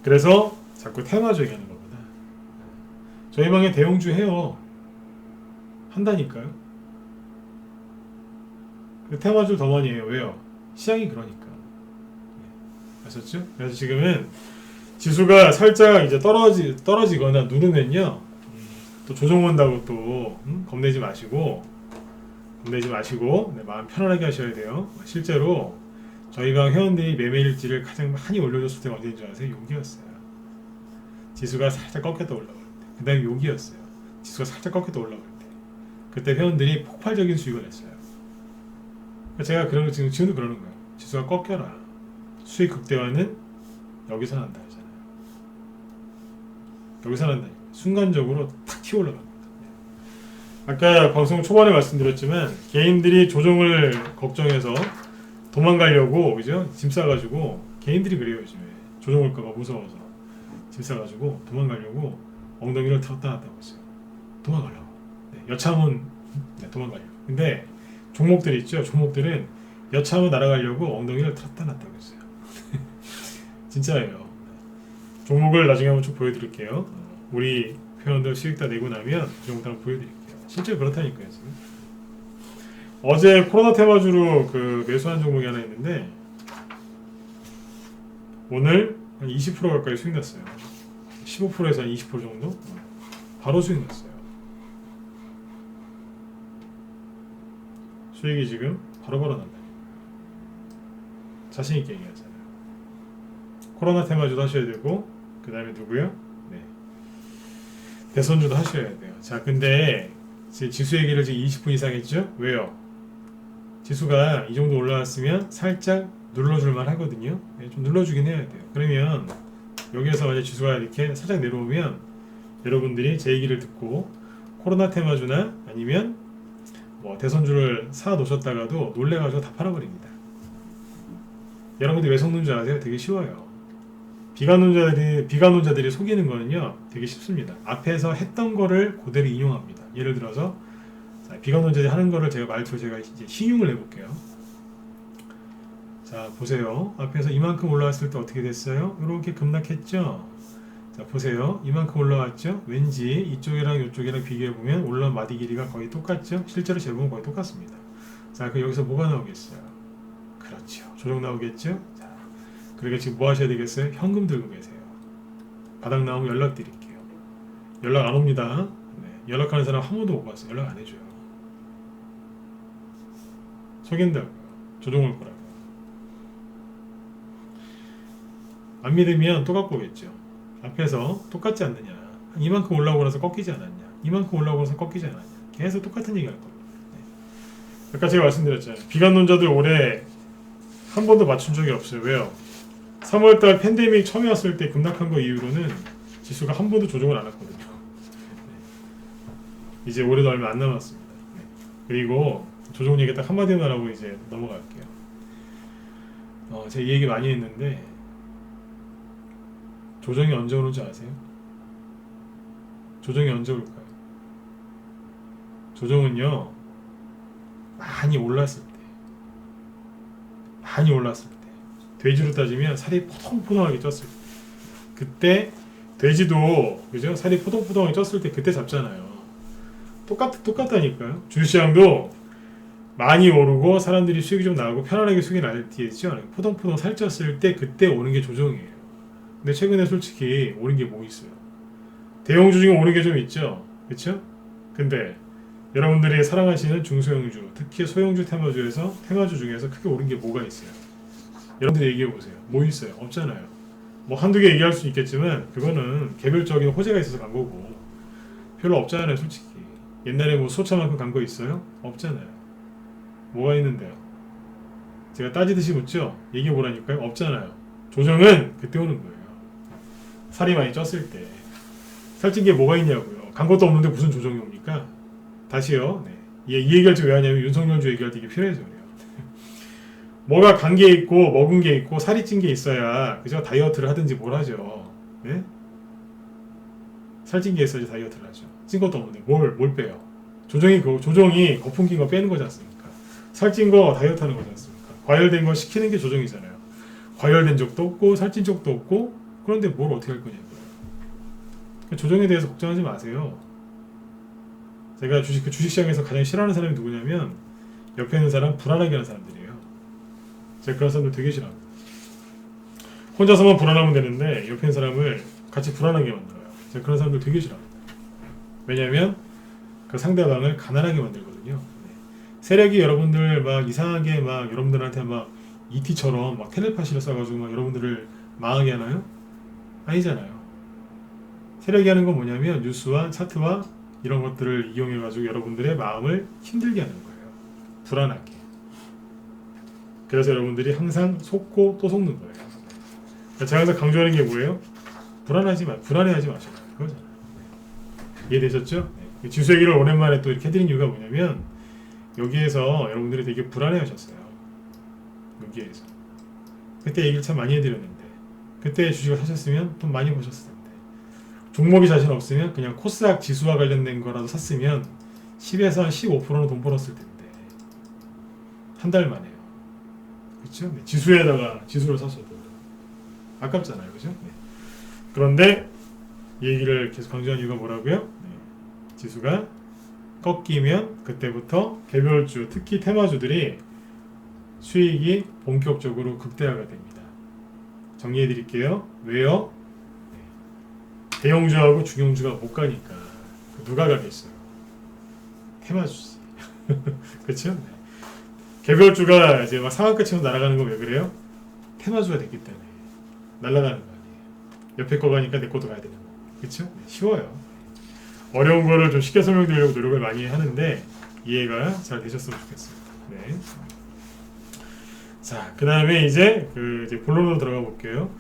그래서 자꾸 테마주 얘기하는 겁니다. 저희 방에 대형주 해요. 한다니까요. 테마주 더 많이 해요. 왜요? 시장이 그러니까. 아셨죠? 그래서 지금은 지수가 살짝 이제 떨어지거나 누르면요. 또 조정 온다고 또 겁내지 마시고 네, 마음 편안하게 하셔야 돼요. 실제로 저희가 회원들이 매매일지를 가장 많이 올려줬을 때가 언제인 줄 아세요? 여기였어요. 지수가 살짝 꺾였다 올라올 때. 그 다음에 여기였어요. 지수가 살짝 꺾였다 올라올 때. 그때 회원들이 폭발적인 수익을 냈어요. 제가 지금도 그러는 거예요. 지수가 꺾여라. 수익 극대화는 여기서 난다 하잖아요. 여기서 난다니까. 순간적으로 탁 튀어 올라갑니다. 아까 방송 초반에 말씀드렸지만 개인들이 조정을 걱정해서 도망가려고 그죠? 짐 싸가지고 개인들이 그래요 요즘에 조정 올까봐 무서워서 짐 싸가지고 도망가려고 엉덩이를 들었다 놨다 하고 있어요. 도망가려고. 네, 여차하면 도망가려고. 근데 종목들이 있죠. 종목들은 여차하면 날아가려고 엉덩이를 들었다 놨다 하고 있어요. 진짜예요. 종목을 나중에 한번 쭉 보여드릴게요. 우리 회원들 수익 다 내고 나면 그 종목 한번 보여드릴게요. 실제 그렇다니까요. 지금. 어제 코로나 테마주로 그 매수한 종목이 하나 있는데 오늘 한 20% 가까이 수익 났어요. 15%에서 한 20% 정도? 바로 수익 났어요. 수익이 지금 바로바로 난다. 자신 있게 얘기하잖아요. 코로나 테마주도 하셔야 되고 그 다음에 누구요? 네. 대선주도 하셔야 돼요. 자, 근데 지수 얘기를 지금 20분 이상 했죠? 왜요? 지수가 이 정도 올라왔으면 살짝 눌러줄만 하거든요. 네, 좀 눌러주긴 해야 돼요. 그러면 여기에서 만약 지수가 이렇게 살짝 내려오면 여러분들이 제 얘기를 듣고 코로나 테마주나 아니면 뭐 대선주를 사 놓으셨다가도 놀래가지고 다 팔아버립니다. 여러분들이 왜 속는 줄 아세요? 되게 쉬워요. 비관론자들이 속이는 거는요 되게 쉽습니다. 앞에서 했던 거를 그대로 인용합니다. 예를 들어서 비관론자들이 하는 거를 제가 이제 신용을 해볼게요. 자, 보세요. 앞에서 이만큼 올라왔을 때 어떻게 됐어요? 이렇게 급락했죠? 자, 보세요. 이만큼 올라왔죠? 왠지 이쪽이랑 이쪽이랑 비교해보면 올라온 마디 길이가 거의 똑같죠? 실제로 재보면 거의 똑같습니다. 자, 그럼 여기서 뭐가 나오겠어요? 그렇죠. 조정 나오겠죠? 자, 그러니까 지금 뭐 하셔야 되겠어요? 현금 들고 계세요. 바닥 나오면 연락 드릴게요. 연락 안 옵니다. 네, 연락하는 사람 한 번도 못 봤어요. 연락 안 해줘요. 속인다고요. 조정 올 거라고. 안 믿으면 또 갖고 오겠죠. 앞에서 똑같지 않느냐. 이만큼 올라오고 나서 꺾이지 않았냐. 이만큼 올라오고 나서 꺾이지 않았냐. 계속 똑같은 얘기 할 겁니다. 네. 아까 제가 말씀드렸잖아요. 비관론자들 올해 한 번도 맞춘 적이 없어요. 왜요? 3월달 팬데믹 처음에 왔을 때 급락한 거 이후로는 지수가 한 번도 조정을 안 했거든요. 네. 이제 올해도 얼마 안 남았습니다. 네. 그리고 조정 얘기 딱 한마디만 하고 이제 넘어갈게요. 제가 이 얘기 많이 했는데 조정이 언제 오는지 아세요? 조정이 언제 올까요? 조정은요 많이 올랐을 때 돼지로 따지면 살이 포동포동하게 쪘을 때 그때 돼지도 그죠? 살이 포동포동하게 쪘을 때 그때 잡잖아요. 똑같다니까요. 주식시장도 많이 오르고 사람들이 수익이 좀 나고 편안하게 수익이 날 때죠. 포동포동 살쪘을 때 그때 오는 게 조정이에요. 근데 최근에 솔직히 오른 게 뭐 있어요? 대형주 중에 오른 게 좀 있죠? 그쵸? 근데 여러분들이 사랑하시는 중소형주, 특히 소형주 테마주 중에서 크게 오른 게 뭐가 있어요? 여러분들이 얘기해보세요. 뭐 있어요? 없잖아요. 뭐 한두 개 얘기할 수 있겠지만 그거는 개별적인 호재가 있어서 간 거고 별로 없잖아요 솔직히. 옛날에 뭐 소차만큼 간 거 있어요? 없잖아요. 뭐가 있는데요? 제가 따지듯이 묻죠? 얘기해보라니까요? 없잖아요. 조정은 그때 오는 거예요. 살이 많이 쪘을 때. 살찐 게 뭐가 있냐고요. 간 것도 없는데 무슨 조정이 옵니까? 다시요. 네. 이 얘기할 때 왜 하냐면 윤석열주 얘기할 때 이게 필요해서 그래요. 뭐가 간 게 있고 먹은 게 있고 살이 찐 게 있어야 그죠? 다이어트를 하든지 뭘 하죠. 네? 살찐 게 있어야지 다이어트를 하죠. 찐 것도 없는데 뭘 빼요? 조정이 거품 낀 거 빼는 거지 않습니까? 살찐 거 다이어트 하는 거지 않습니까? 과열된 거 시키는 게 조정이잖아요. 과열된 적도 없고 살찐 적도 없고 그런데 뭘 어떻게 할 거냐고요. 조정에 대해서 걱정하지 마세요. 제가 주식시장에서 가장 싫어하는 사람이 누구냐면 옆에 있는 사람 불안하게 하는 사람들이에요. 제가 그런 사람들 되게 싫어합니다. 혼자서만 불안하면 되는데 옆에 있는 사람을 같이 불안하게 만들어요. 제가 그런 사람들 되게 싫어합니다. 왜냐하면 그 상대방을 가난하게 만들거든요. 세력이 여러분들 막 이상하게 막 여러분들한테 막 ET처럼 막 텔레파시를 써가지고 막 여러분들을 망하게 하나요? 아니잖아요. 세력이 하는 건 뭐냐면 뉴스와 차트와 이런 것들을 이용해가지고 여러분들의 마음을 힘들게 하는 거예요. 불안하게. 그래서 여러분들이 항상 속고 또 속는 거예요. 제가 항상 강조하는 게 뭐예요? 불안해하지 마셔요. 그거잖아요. 이해되셨죠? 네. 지수 얘기를 오랜만에 또 이렇게 해드린 이유가 뭐냐면 여기에서 여러분들이 되게 불안해하셨어요. 여기에서. 그때 얘기를 참 많이 해드렸는데 그때 주식을 사셨으면 돈 많이 버셨을 텐데 종목이 자신 없으면 그냥 코스닥 지수와 관련된 거라도 샀으면 10에서 15%는 돈 벌었을 텐데 한 달 만에요. 그렇죠? 네, 지수를 샀어도 아깝잖아요, 그죠? 네. 그런데 이 얘기를 계속 강조한 이유가 뭐라고요? 네. 지수가 꺾이면 그때부터 개별주, 특히 테마주들이 수익이 본격적으로 극대화가 됩니다. 정리해 드릴게요. 왜요? 네. 대형주하고 중형주가 못 가니까 누가 가겠어요? 테마주지. 그렇죠? 네. 개별주가 이제 막 상한가 치고 날아가는 거 왜 그래요? 테마주가 됐기 때문에 날아가는 거 아니에요. 옆에 거 가니까 내 것도 가야 되는 거. 그렇죠? 네. 쉬워요. 어려운 거를 좀 쉽게 설명드리려고 노력을 많이 하는데 이해가 잘 되셨으면 좋겠습니다. 네. 자, 그 다음에 이제 이제 본론으로 들어가 볼게요.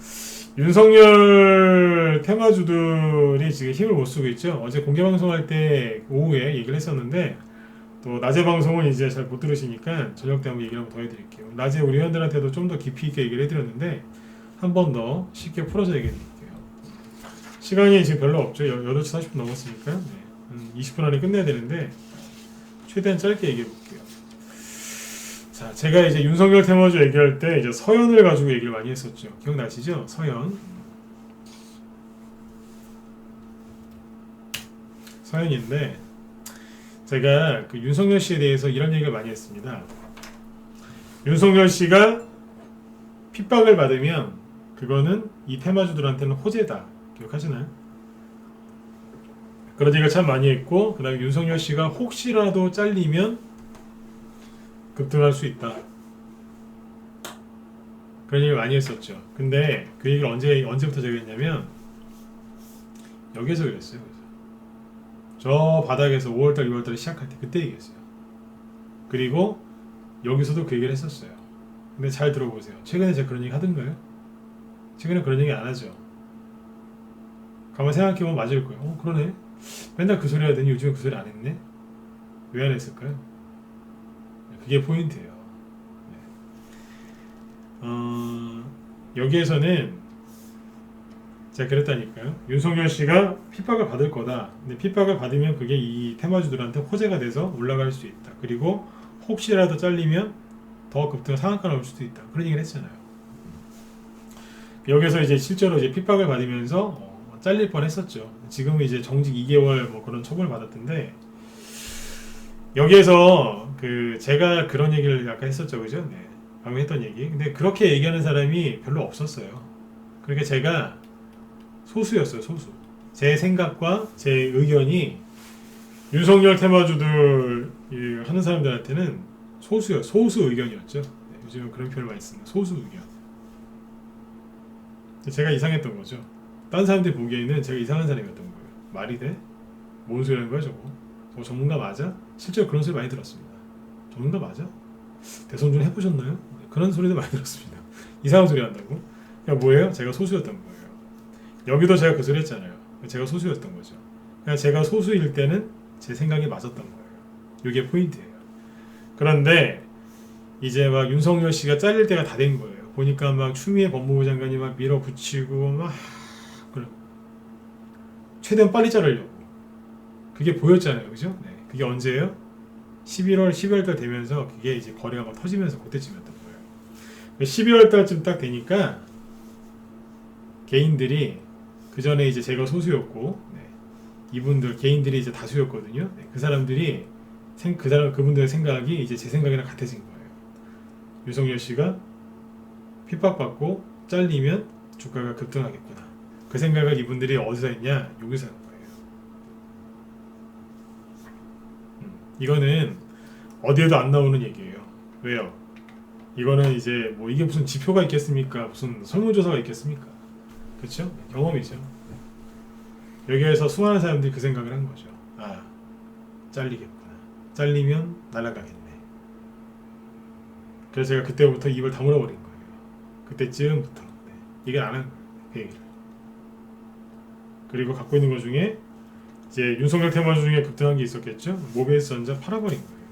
윤석열 테마주들이 지금 힘을 못 쓰고 있죠. 어제 공개 방송할 때 오후에 얘기를 했었는데 또 낮에 방송은 이제 잘 못 들으시니까 저녁 때 한번 얘기를 한번 더 해드릴게요. 낮에 우리 회원들한테도 좀 더 깊이 있게 얘기를 해드렸는데 한 번 더 쉽게 풀어서 얘기해 드릴게요. 시간이 지금 별로 없죠. 8시 40분 넘었으니까 네. 20분 안에 끝내야 되는데 최대한 짧게 얘기해 볼게요. 자, 제가 이제 윤석열 테마주 얘기할 때 이제 서현을 가지고 얘기를 많이 했었죠. 기억나시죠? 서현. 서현인데 제가 그 윤석열 씨에 대해서 이런 얘기를 많이 했습니다. 윤석열 씨가 핍박을 받으면 그거는 이 테마주들한테는 호재다. 기억하시나요? 그런 얘기를 참 많이 했고 그 다음에 윤석열 씨가 혹시라도 잘리면 급등할 수 있다. 그런 얘기를 많이 했었죠. 근데 그 얘기를 언제부터 제가 했냐면 여기서 그랬어요. 저 바닥에서 5월달, 6월달에 시작할 때 그때 얘기했어요. 그리고 여기서도 그 얘기를 했었어요. 근데 잘 들어보세요. 최근에 제가 그런 얘기 하던가요? 최근에 그런 얘기 안 하죠. 가만 생각해보면 맞을 거예요. 그러네. 맨날 그 소리 하더니 요즘에 그 소리 안 했네? 왜 안 했을까요? 그게 포인트예요. 여기에서는 제가 그랬다니까요. 윤석열 씨가 핍박을 받을 거다. 근데 핍박을 받으면 그게 이 테마주들한테 호재가 돼서 올라갈 수 있다. 그리고 혹시라도 잘리면 더 급등 상한가 나올 수도 있다. 그런 얘기를 했잖아요. 여기서 이제 실제로 이제 핍박을 받으면서 잘릴 뻔했었죠. 지금은 이제 정직 2개월 뭐 그런 처벌을 받았던데 여기에서 제가 그런 얘기를 아까 했었죠, 그죠? 네, 방금 했던 얘기. 근데 그렇게 얘기하는 사람이 별로 없었어요. 그러니까 제가 소수였어요, 소수. 제 생각과 제 의견이 윤석열 테마주들 하는 사람들한테는 소수요, 소수 의견이었죠. 네, 요즘은 그런 표현을 많이 씁니다. 소수 의견. 제가 이상했던 거죠. 딴 사람들이 보기에는 제가 이상한 사람이었던 거예요. 말이 돼? 뭔 소리 하는 거야 저거? 저거 전문가 맞아? 실제로 그런 소리 많이 들었습니다. 전문가 맞아? 대선 좀 해보셨나요? 그런 소리도 많이 들었습니다. 이상한 소리 한다고? 그러니까 뭐예요? 제가 소수였던 거예요. 여기도 제가 그 소리 했잖아요. 제가 소수였던 거죠. 그러니까 제가 소수일 때는 제 생각이 맞았던 거예요. 이게 포인트예요. 그런데 이제 막 윤석열 씨가 잘릴 때가 다 된 거예요. 보니까 막 추미애 법무부 장관이 막 밀어붙이고 막 그래. 최대한 빨리 자르려고. 그게 보였잖아요. 그죠? 네. 그게 언제예요? 12월 달 되면서 그게 이제 거래가 막 터지면서 그때쯤이었던 거예요. 12월 달쯤 딱 되니까 개인들이 그 전에 이제 제가 소수였고 네. 이분들 개인들이 이제 다수였거든요. 네. 그 사람들이 그분들의 생각이 이제 제 생각이랑 같아진 거예요. 윤석열 씨가 핍박받고 잘리면 주가가 급등하겠구나. 그 생각을 이분들이 어디서 했냐? 여기서 한 거예요. 이거는 어디에도 안 나오는 얘기예요. 왜요? 이거는 이제 뭐 이게 무슨 지표가 있겠습니까? 무슨 설문조사가 있겠습니까? 그렇죠? 경험이죠. 여기에서 수많은 사람들이 그 생각을 한 거죠. 아, 잘리겠구나. 잘리면 날아가겠네. 그래서 제가 그때부터 입을 다물어 버린 거예요. 그때쯤부터 네. 얘기를 안 한 거예요. 그 얘기를. 그리고 갖고 있는 것 중에 이제 윤석열 테마주 중에 급등한 게 있었겠죠. 모비스 전자 팔아버린 거예요.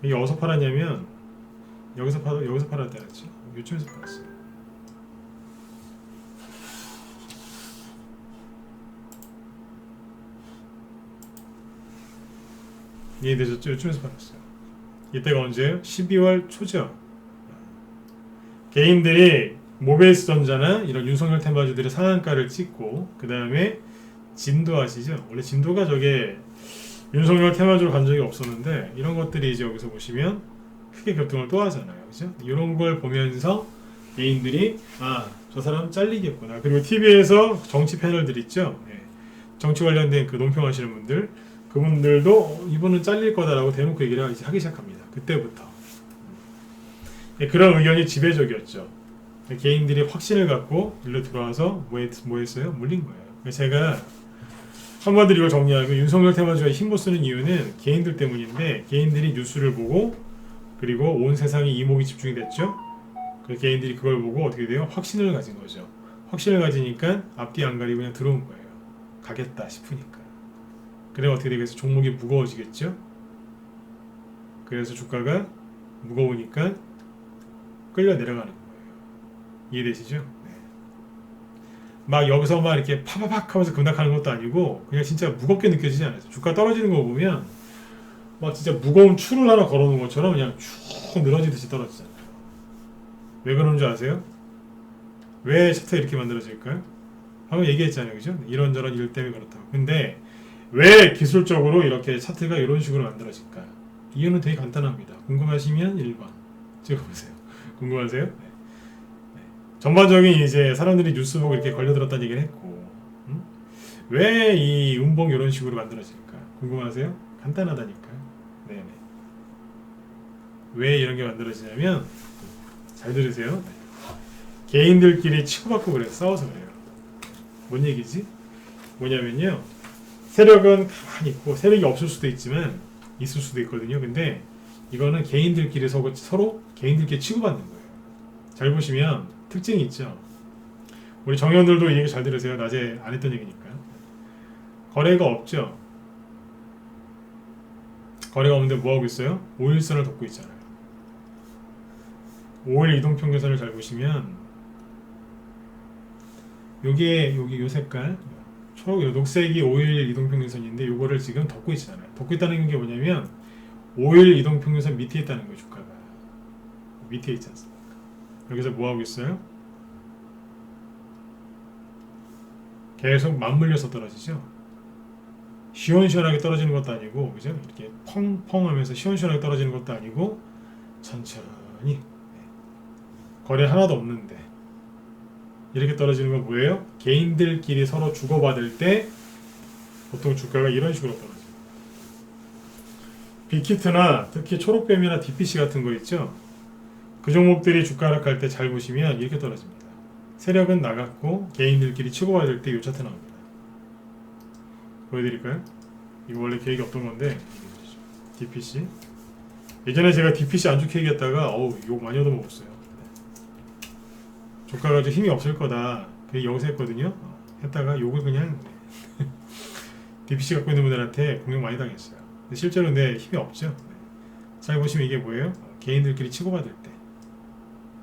이게 어디서 팔았냐면 여기서 팔았다 했지. 요즘에서 팔았어요. 이해되셨죠? 요즘에서 팔았어요. 이때가 언제예요? 12월 초죠. 개인들이 모베이스 전자나 이런 윤석열 테마주들의 상한가를 찍고 그 다음에 진도 아시죠? 원래 진도가 저게 윤석열 테마주로 간 적이 없었는데 이런 것들이 이제 여기서 보시면 크게 급등을 또 하잖아요. 그죠? 이런 걸 보면서 개인들이 저 사람 잘리겠구나. 그리고 TV에서 정치 패널들 있죠? 네. 정치 관련된 그 논평하시는 분들 그분들도 이분은 잘릴 거다라고 대놓고 얘기를 이제 하기 시작합니다. 그때부터. 네, 그런 의견이 지배적이었죠. 개인들이 확신을 갖고 일로 들어와서 뭐 했어요? 물린 거예요. 제가 한마디로 이걸 정리하면 윤석열 테마주가 힘못 쓰는 이유는 개인들 때문인데 개인들이 뉴스를 보고 그리고 온 세상이 이목이 집중이 됐죠. 그 개인들이 그걸 보고 어떻게 돼요? 확신을 가진 거죠. 확신을 가지니까 앞뒤 안 가리고 그냥 들어온 거예요. 가겠다 싶으니까. 그래 어떻게 되겠어요? 종목이 무거워지겠죠. 그래서 주가가 무거우니까 끌려 내려가는 거예요. 이해되시죠? 네. 막 여기서 막 이렇게 파바박 하면서 급락하는 것도 아니고 그냥 진짜 무겁게 느껴지지 않아요. 주가 떨어지는 거 보면 막 진짜 무거운 추를 하나 걸어놓은 것처럼 그냥 쭉 늘어지듯이 떨어지잖아요. 왜 그러는 줄 아세요? 왜 차트가 이렇게 만들어질까요? 방금 얘기했잖아요. 그죠? 이런저런 일 때문에 그렇다고. 근데 왜 기술적으로 이렇게 차트가 이런 식으로 만들어질까? 이유는 되게 간단합니다. 궁금하시면 1번 찍어보세요. 궁금하세요? 네. 전반적인 이제 사람들이 뉴스 보고 이렇게 걸려들었다는 얘기를 했고 왜 이 운봉 이런 식으로 만들어질까? 궁금하세요? 간단하다니까요. 네네. 왜 이런 게 만들어지냐면 잘 들으세요. 네. 개인들끼리 치고받고 그래요. 싸워서 그래요. 뭔 얘기지? 뭐냐면요. 세력은 가만히 있고 세력이 없을 수도 있지만 있을 수도 있거든요. 근데 이거는 개인들끼리 서로 개인들끼리 치고받는 거예요. 잘 보시면 특징이 있죠. 우리 정의원들도 이 얘기 잘 들으세요. 낮에 안 했던 얘기니까. 거래가 없죠. 거래가 없는데 뭐하고 있어요? 5일선을 덮고 있잖아요. 5일 이동평균선을 잘 보시면 여기 요 색깔 초록 녹색이 5일 이동평균선인데 요거를 지금 덮고 있잖아요. 덮고 있다는 게 뭐냐면 5일 이동평균선 밑에 있다는 거예요. 주가가 밑에 있지 않습니까? 여기서 뭐하고 있어요? 계속 맞물려서 떨어지죠. 시원시원하게 떨어지는 것도 아니고 그죠? 이렇게 펑펑 하면서 시원시원하게 떨어지는 것도 아니고 천천히 거래 하나도 없는데 이렇게 떨어지는 건 뭐예요? 개인들끼리 서로 주고받을 때 보통 주가가 이런 식으로 떨어져요. 빅히트나 특히 초록뱀이나 DPC 같은 거 있죠? 그 종목들이 주가 하락할 때 잘 보시면 이렇게 떨어집니다. 세력은 나갔고 개인들끼리 치고받을 때 이 차트 나옵니다. 보여드릴까요? 이거 원래 계획이 없던 건데 DPC 예전에 제가 DPC 안 좋게 얘기했다가 욕 많이 얻어먹었어요. 주가가 좀 힘이 없을 거다 그 여기서 했거든요. 했다가 욕을 그냥 DPC 갖고 있는 분들한테 공격 많이 당했어요. 근데 실제로 내 힘이 없죠. 잘 보시면 이게 뭐예요? 개인들끼리 치고받을 때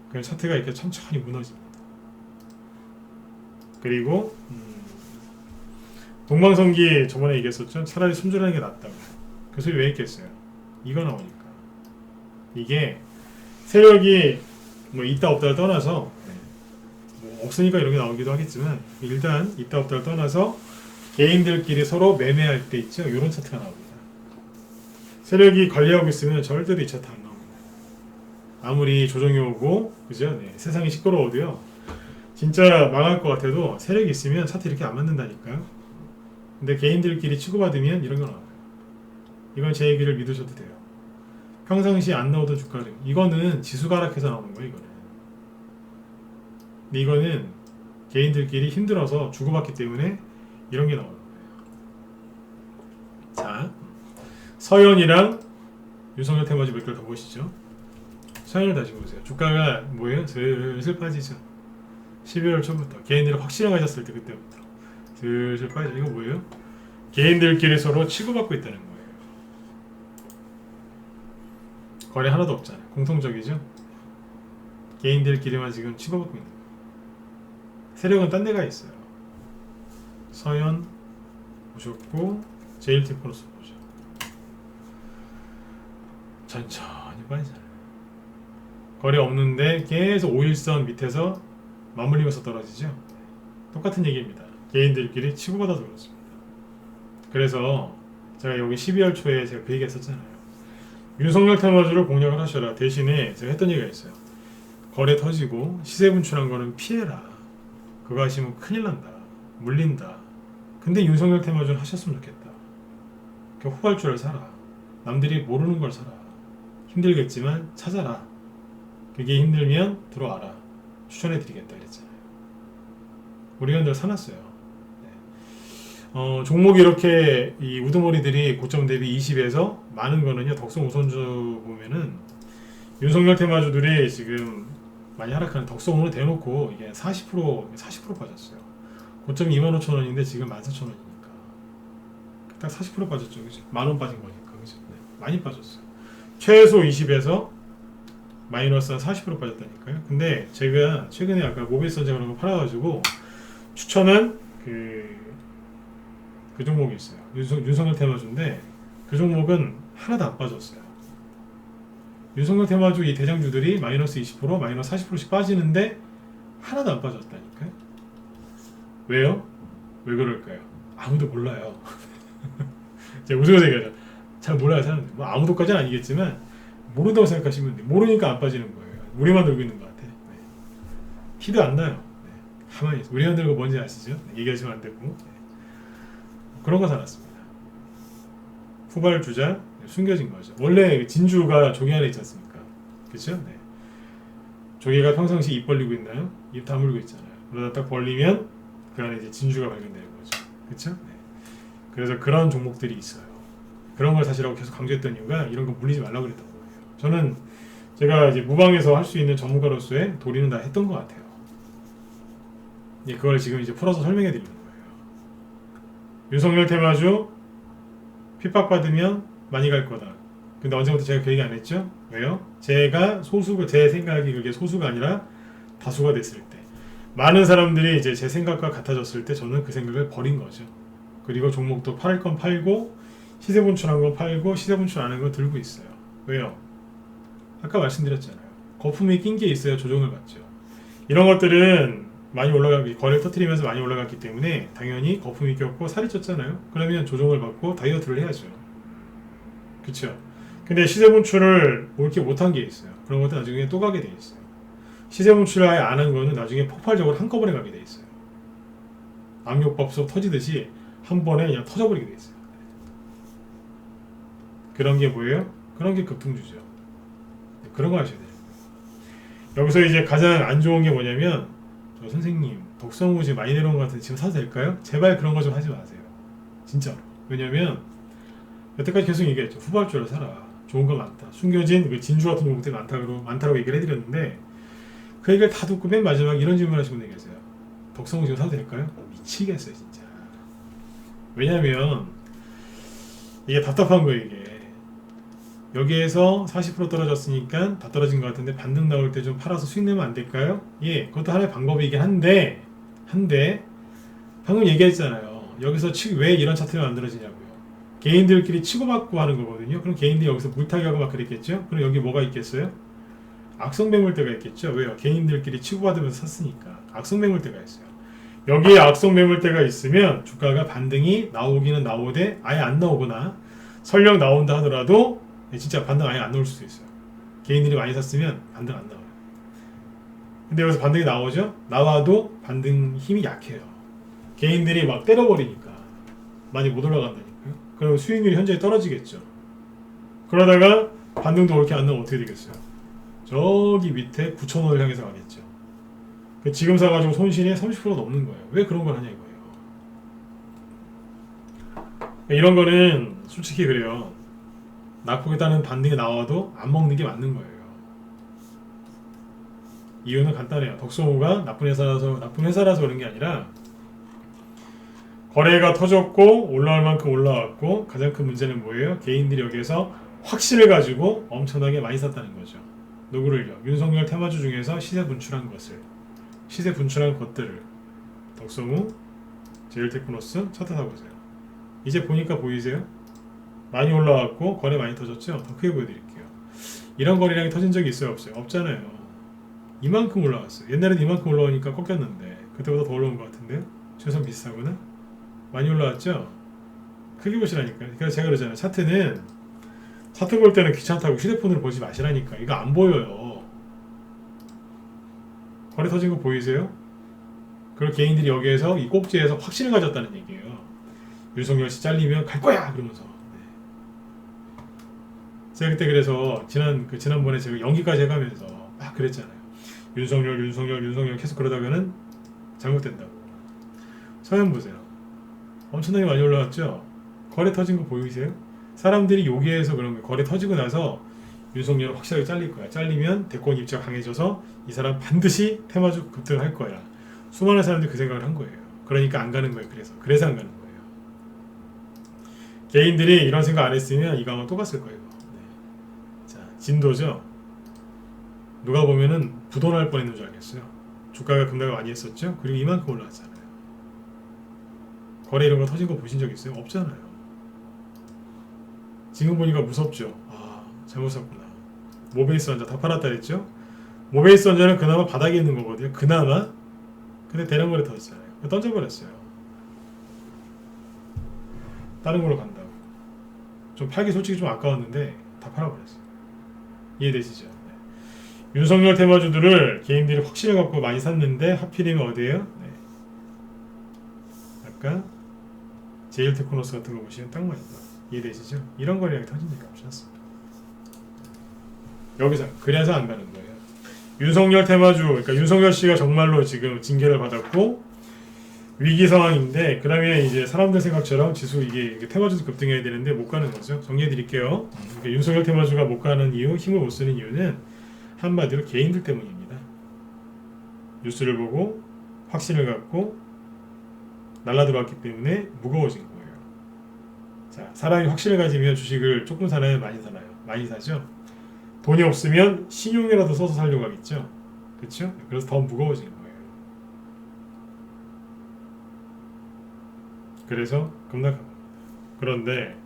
그냥 차트가 이렇게 천천히 무너집니다. 그리고 동방성기 저번에 얘기했었죠. 차라리 손절하는 게 낫다고. 그 소리 왜 했겠어요? 이거 나오니까. 이게 세력이 뭐 있다 없다를 떠나서 뭐 없으니까 이런 게 나오기도 하겠지만 일단 있다 없다를 떠나서 개인들끼리 서로 매매할 때 있죠. 이런 차트가 나옵니다. 세력이 관리하고 있으면 절대로 이 차트 안 나옵니다. 아무리 조정이 오고 그죠? 네, 세상이 시끄러워도요. 진짜 망할 것 같아도 세력이 있으면 차트 이렇게 안 맞는다니까요. 근데 개인들끼리 치고받으면 이런 거 나와요. 이건 제 얘기를 믿으셔도 돼요. 평상시에 안 나오던 주가를 이거는 지수가 하락해서 나오는 거예요. 근데 이거는 개인들끼리 힘들어서 주고받기 때문에 이런 게 나오는 거예요. 자, 서현이랑 윤석열 테마주 몇 개를 더 보시죠. 서현을 다시 보세요. 주가가 뭐예요? 슬슬 빠지죠. 12월 초부터 개인들이 확신을 가졌을 때 그때부터 슬슬 빠져. 이거 뭐예요? 개인들끼리 서로 치고받고 있다는 거예요. 거래 하나도 없잖아요. 공통적이죠? 개인들끼리만 지금 치고받고 있는 거예요. 세력은 딴 데가 있어요. 서현 보셨고 제일테크로스 보죠. 천천히 빠지잖아요. 거래 없는데 계속 5일선 밑에서 맞물리면서 떨어지죠. 똑같은 얘기입니다. 개인들끼리 치고받아서 그렇습니다. 그래서 제가 여기 12월 초에 제가 그 얘기 했었잖아요. 윤석열 테마주를 공략을 하셔라. 대신에 제가 했던 얘기가 있어요. 거래 터지고 시세 분출한 거는 피해라. 그거 하시면 큰일 난다. 물린다. 근데 윤석열 테마주는 하셨으면 좋겠다. 그 후발주를 사라. 남들이 모르는 걸 사라. 힘들겠지만 찾아라. 그게 힘들면 들어와라. 추천해드리겠다 그랬잖아요. 우리 회원들 사놨어요. 네. 종목이 이렇게 이 우두머리들이 고점 대비 20에서 많은 거는요. 덕성 우선주 보면은 윤석열 테마주들이 지금 많이 하락하는 덕성으로 대놓고 이게 40% 빠졌어요. 고점이 25,000원인데 지금 14,000원이니까 딱 40% 빠졌죠. 그죠? 10,000원 빠진 거니까. 그죠? 네. 많이 빠졌어요. 최소 20에서 마이너스 한 40% 빠졌다니까요. 근데 제가 최근에 아까 모비스전자 그런 거 팔아가지고 추천한 그 종목이 있어요. 윤석열 테마주인데 그 종목은 하나도 안 빠졌어요. 윤석열 테마주 이 대장주들이 마이너스 20%, 마이너스 40%씩 빠지는데 하나도 안 빠졌다니까요. 왜요? 왜 그럴까요? 아무도 몰라요. 제가 웃으면서 얘기하죠. 잘 몰라요 사람들. 뭐 아무도까지는 아니겠지만 모른다고 생각하시면 돼요. 모르니까 안 빠지는 거예요. 우리만 놀고 있는 것 같아. 네. 티도 안 나요. 네. 가만히 있어. 우리 회원들 거 뭔지 아시죠? 네. 얘기하시면 안 되고 네. 그런 거 사놨습니다. 후발주자 숨겨진 거죠. 원래 진주가 조개 안에 있지 않습니까? 그렇죠? 네. 조개가 평상시 입 벌리고 있나요? 입 다물고 있잖아요. 그러다 딱 벌리면 그 안에 이제 진주가 발견되는 거죠. 그렇죠? 네. 그래서 그런 종목들이 있어요. 그런 걸 사시라고 계속 강조했던 이유가 이런 거 물리지 말라고 그랬던 거예요. 저는 제가 이제 무방에서 할 수 있는 전문가로서의 도리는 다 했던 것 같아요. 예, 그걸 지금 이제 풀어서 설명해 드리는 거예요. 윤석열 테마주 핍박받으면 많이 갈 거다. 근데 언제부터 제가 그 얘기 안 했죠? 왜요? 제가 제 생각이 그게 소수가 아니라 다수가 됐을 때, 많은 사람들이 이제 제 생각과 같아졌을 때 저는 그 생각을 버린 거죠. 그리고 종목도 팔 건 팔고 시세 분출한 건 팔고 시세 분출 안 한 건 들고 있어요. 왜요? 아까 말씀드렸잖아요. 거품이 낀 게 있어야 조정을 받죠. 이런 것들은 많이 올라가기, 거래를 터뜨리면서 많이 올라갔기 때문에 당연히 거품이 꼈고 살이 쪘잖아요. 그러면 조정을 받고 다이어트를 해야죠. 그쵸? 근데 시세 분출을 옳게 못한 게 있어요. 그런 것도 나중에 또 가게 돼 있어요. 시세 분출을 아예 안 한 거는 나중에 폭발적으로 한꺼번에 가게 돼 있어요. 압력밥솥 터지듯이 한 번에 그냥 터져버리게 돼 있어요. 그런 게 뭐예요? 그런 게 급등주죠. 그런 거 하셔야 돼요. 여기서 이제 가장 안 좋은 게 뭐냐면 선생님 덕성우지 많이 내려온 것 같은데 지금 사도 될까요? 제발 그런 거 좀 하지 마세요. 진짜로. 왜냐면 여태까지 계속 얘기했죠. 후발주를 사라. 좋은 거 많다. 숨겨진 그 진주 같은 종목들이 많다고 얘기를 해드렸는데 그 얘기를 다 듣고 맨 마지막에 이런 질문 하시는 분이 계세요. 덕성우 지금 사도 될까요? 미치겠어요 진짜. 왜냐면 이게 답답한 거예요 이게. 여기에서 40% 떨어졌으니까 다 떨어진 것 같은데 반등 나올 때 좀 팔아서 수익 내면 안 될까요? 예, 그것도 하나의 방법이긴 한데 방금 얘기했잖아요. 여기서 왜 이런 차트가 만들어지냐고요. 개인들끼리 치고받고 하는 거거든요. 그럼 개인들이 여기서 물타기하고 막 그랬겠죠? 그럼 여기 뭐가 있겠어요? 악성 매물대가 있겠죠? 왜요? 개인들끼리 치고받으면서 샀으니까 악성 매물대가 있어요. 여기에 악성 매물대가 있으면 주가가 반등이 나오기는 나오되 아예 안 나오거나 설령 나온다 하더라도 진짜 반등 아예 안 나올 수도 있어요. 개인들이 많이 샀으면 반등 안 나와요. 근데 여기서 반등이 나오죠? 나와도 반등 힘이 약해요. 개인들이 막 때려버리니까 많이 못 올라간다니까요. 그럼 수익률이 현저히 떨어지겠죠. 그러다가 반등도 그렇게 안 나오면 어떻게 되겠어요? 저기 밑에 9,000원을 향해서 가겠죠. 지금 사가지고 손실이 30% 넘는 거예요. 왜 그런 걸 하냐 이거예요. 이런 거는 솔직히 그래요. 낙폭에 반등이 나와도 안 먹는 게 맞는 거예요. 이유는 간단해요. 덕성우가 나쁜 회사라서 그런 게 아니라 거래가 터졌고 올라올 만큼 올라왔고 가장 큰 문제는 뭐예요? 개인들이 여기에서 확신을 가지고 엄청나게 많이 샀다는 거죠. 누구를요? 윤석열 테마주 중에서 시세 분출한 것들을 덕성우, 제일테크노스 차트 사보세요. 이제 보니까 보이세요? 많이 올라왔고 거래 많이 터졌죠? 더 크게 보여드릴게요. 이런 거래량이 터진 적이 있어요? 없어요? 없잖아요. 이만큼 올라왔어요. 옛날에는 이만큼 올라오니까 꺾였는데 그때보다 더 올라온 것 같은데요. 최소한 비슷하구나. 많이 올라왔죠? 크게 보시라니까. 그러니까 제가 그러잖아요. 차트 볼 때는 귀찮다고 휴대폰으로 보지 마시라니까. 이거 안 보여요. 거래 터진 거 보이세요? 그리고 개인들이 여기에서 이 꼭지에서 확신을 가졌다는 얘기예요. 윤석열 씨 잘리면 갈 거야! 그러면서. 네. 제가 그때 그래서 지난번에 제가 연기까지 해가면서 막 그랬잖아요. 윤석열 계속 그러다가는 잘못된다고. 서현 보세요. 엄청나게 많이 올라왔죠? 거래 터진 거 보이세요? 사람들이 여기에서 그런 거예요. 거래 터지고 나서 윤석열은 확실하게 잘릴 거야. 잘리면 대권 입지가 강해져서 이 사람 반드시 테마주 급등을 할 거야. 수많은 사람들이 그 생각을 한 거예요. 그러니까 안 가는 거예요. 그래서 안 가는 거예요. 개인들이 이런 생각 안 했으면 이거 아마 또 갔을 거예요. 네. 자, 진도죠. 누가 보면은 부도날 뻔했는 줄 알겠어요. 주가가 급락을 많이 했었죠. 그리고 이만큼 올라왔잖아요. 거래 이런 거 터진 거 보신 적 있어요? 없잖아요. 지금 보니까 무섭죠. 아, 잘못 샀구나. 모베이스 원자 다 팔았다 했죠. 모베이스 원자는 그나마 바닥에 있는 거거든요. 그나마. 근데 대량 거래 터졌잖아요. 던져버렸어요. 다른 걸로 간다고. 좀 팔기 솔직히 좀 아까웠는데 다 팔아버렸어요. 이해되시죠? 네. 윤석열 테마주들을 개인들이 확신을 갖고 많이 샀는데 하필이면 어디에요? 네. 아까 제일테크노스 같은 거 보시면 딱 맞다. 이해되시죠? 이런 거래량이 터지니까 없었습니다. 여기서 그래서 안 가는 거예요. 윤석열 테마주, 그러니까 윤석열 씨가 정말로 지금 징계를 받았고 위기 상황인데 그러면 이제 사람들 생각처럼 지수 이게 테마주도 급등해야 되는데 못 가는 거죠. 정리해 드릴게요. 그러니까 윤석열 테마주가 못 가는 이유, 힘을 못 쓰는 이유는 한마디로 개인들 때문입니다. 뉴스를 보고 확신을 갖고 날라들어왔기 때문에 무거워진 거예요. 자, 사람이 확신을 가지면 주식을 조금 사나요? 많이 사나요? 많이 사죠? 돈이 없으면 신용이라도 써서 살려고 하겠죠? 그렇죠? 그래서 더 무거워진 거예요. 그래서 급락합니다. 그런데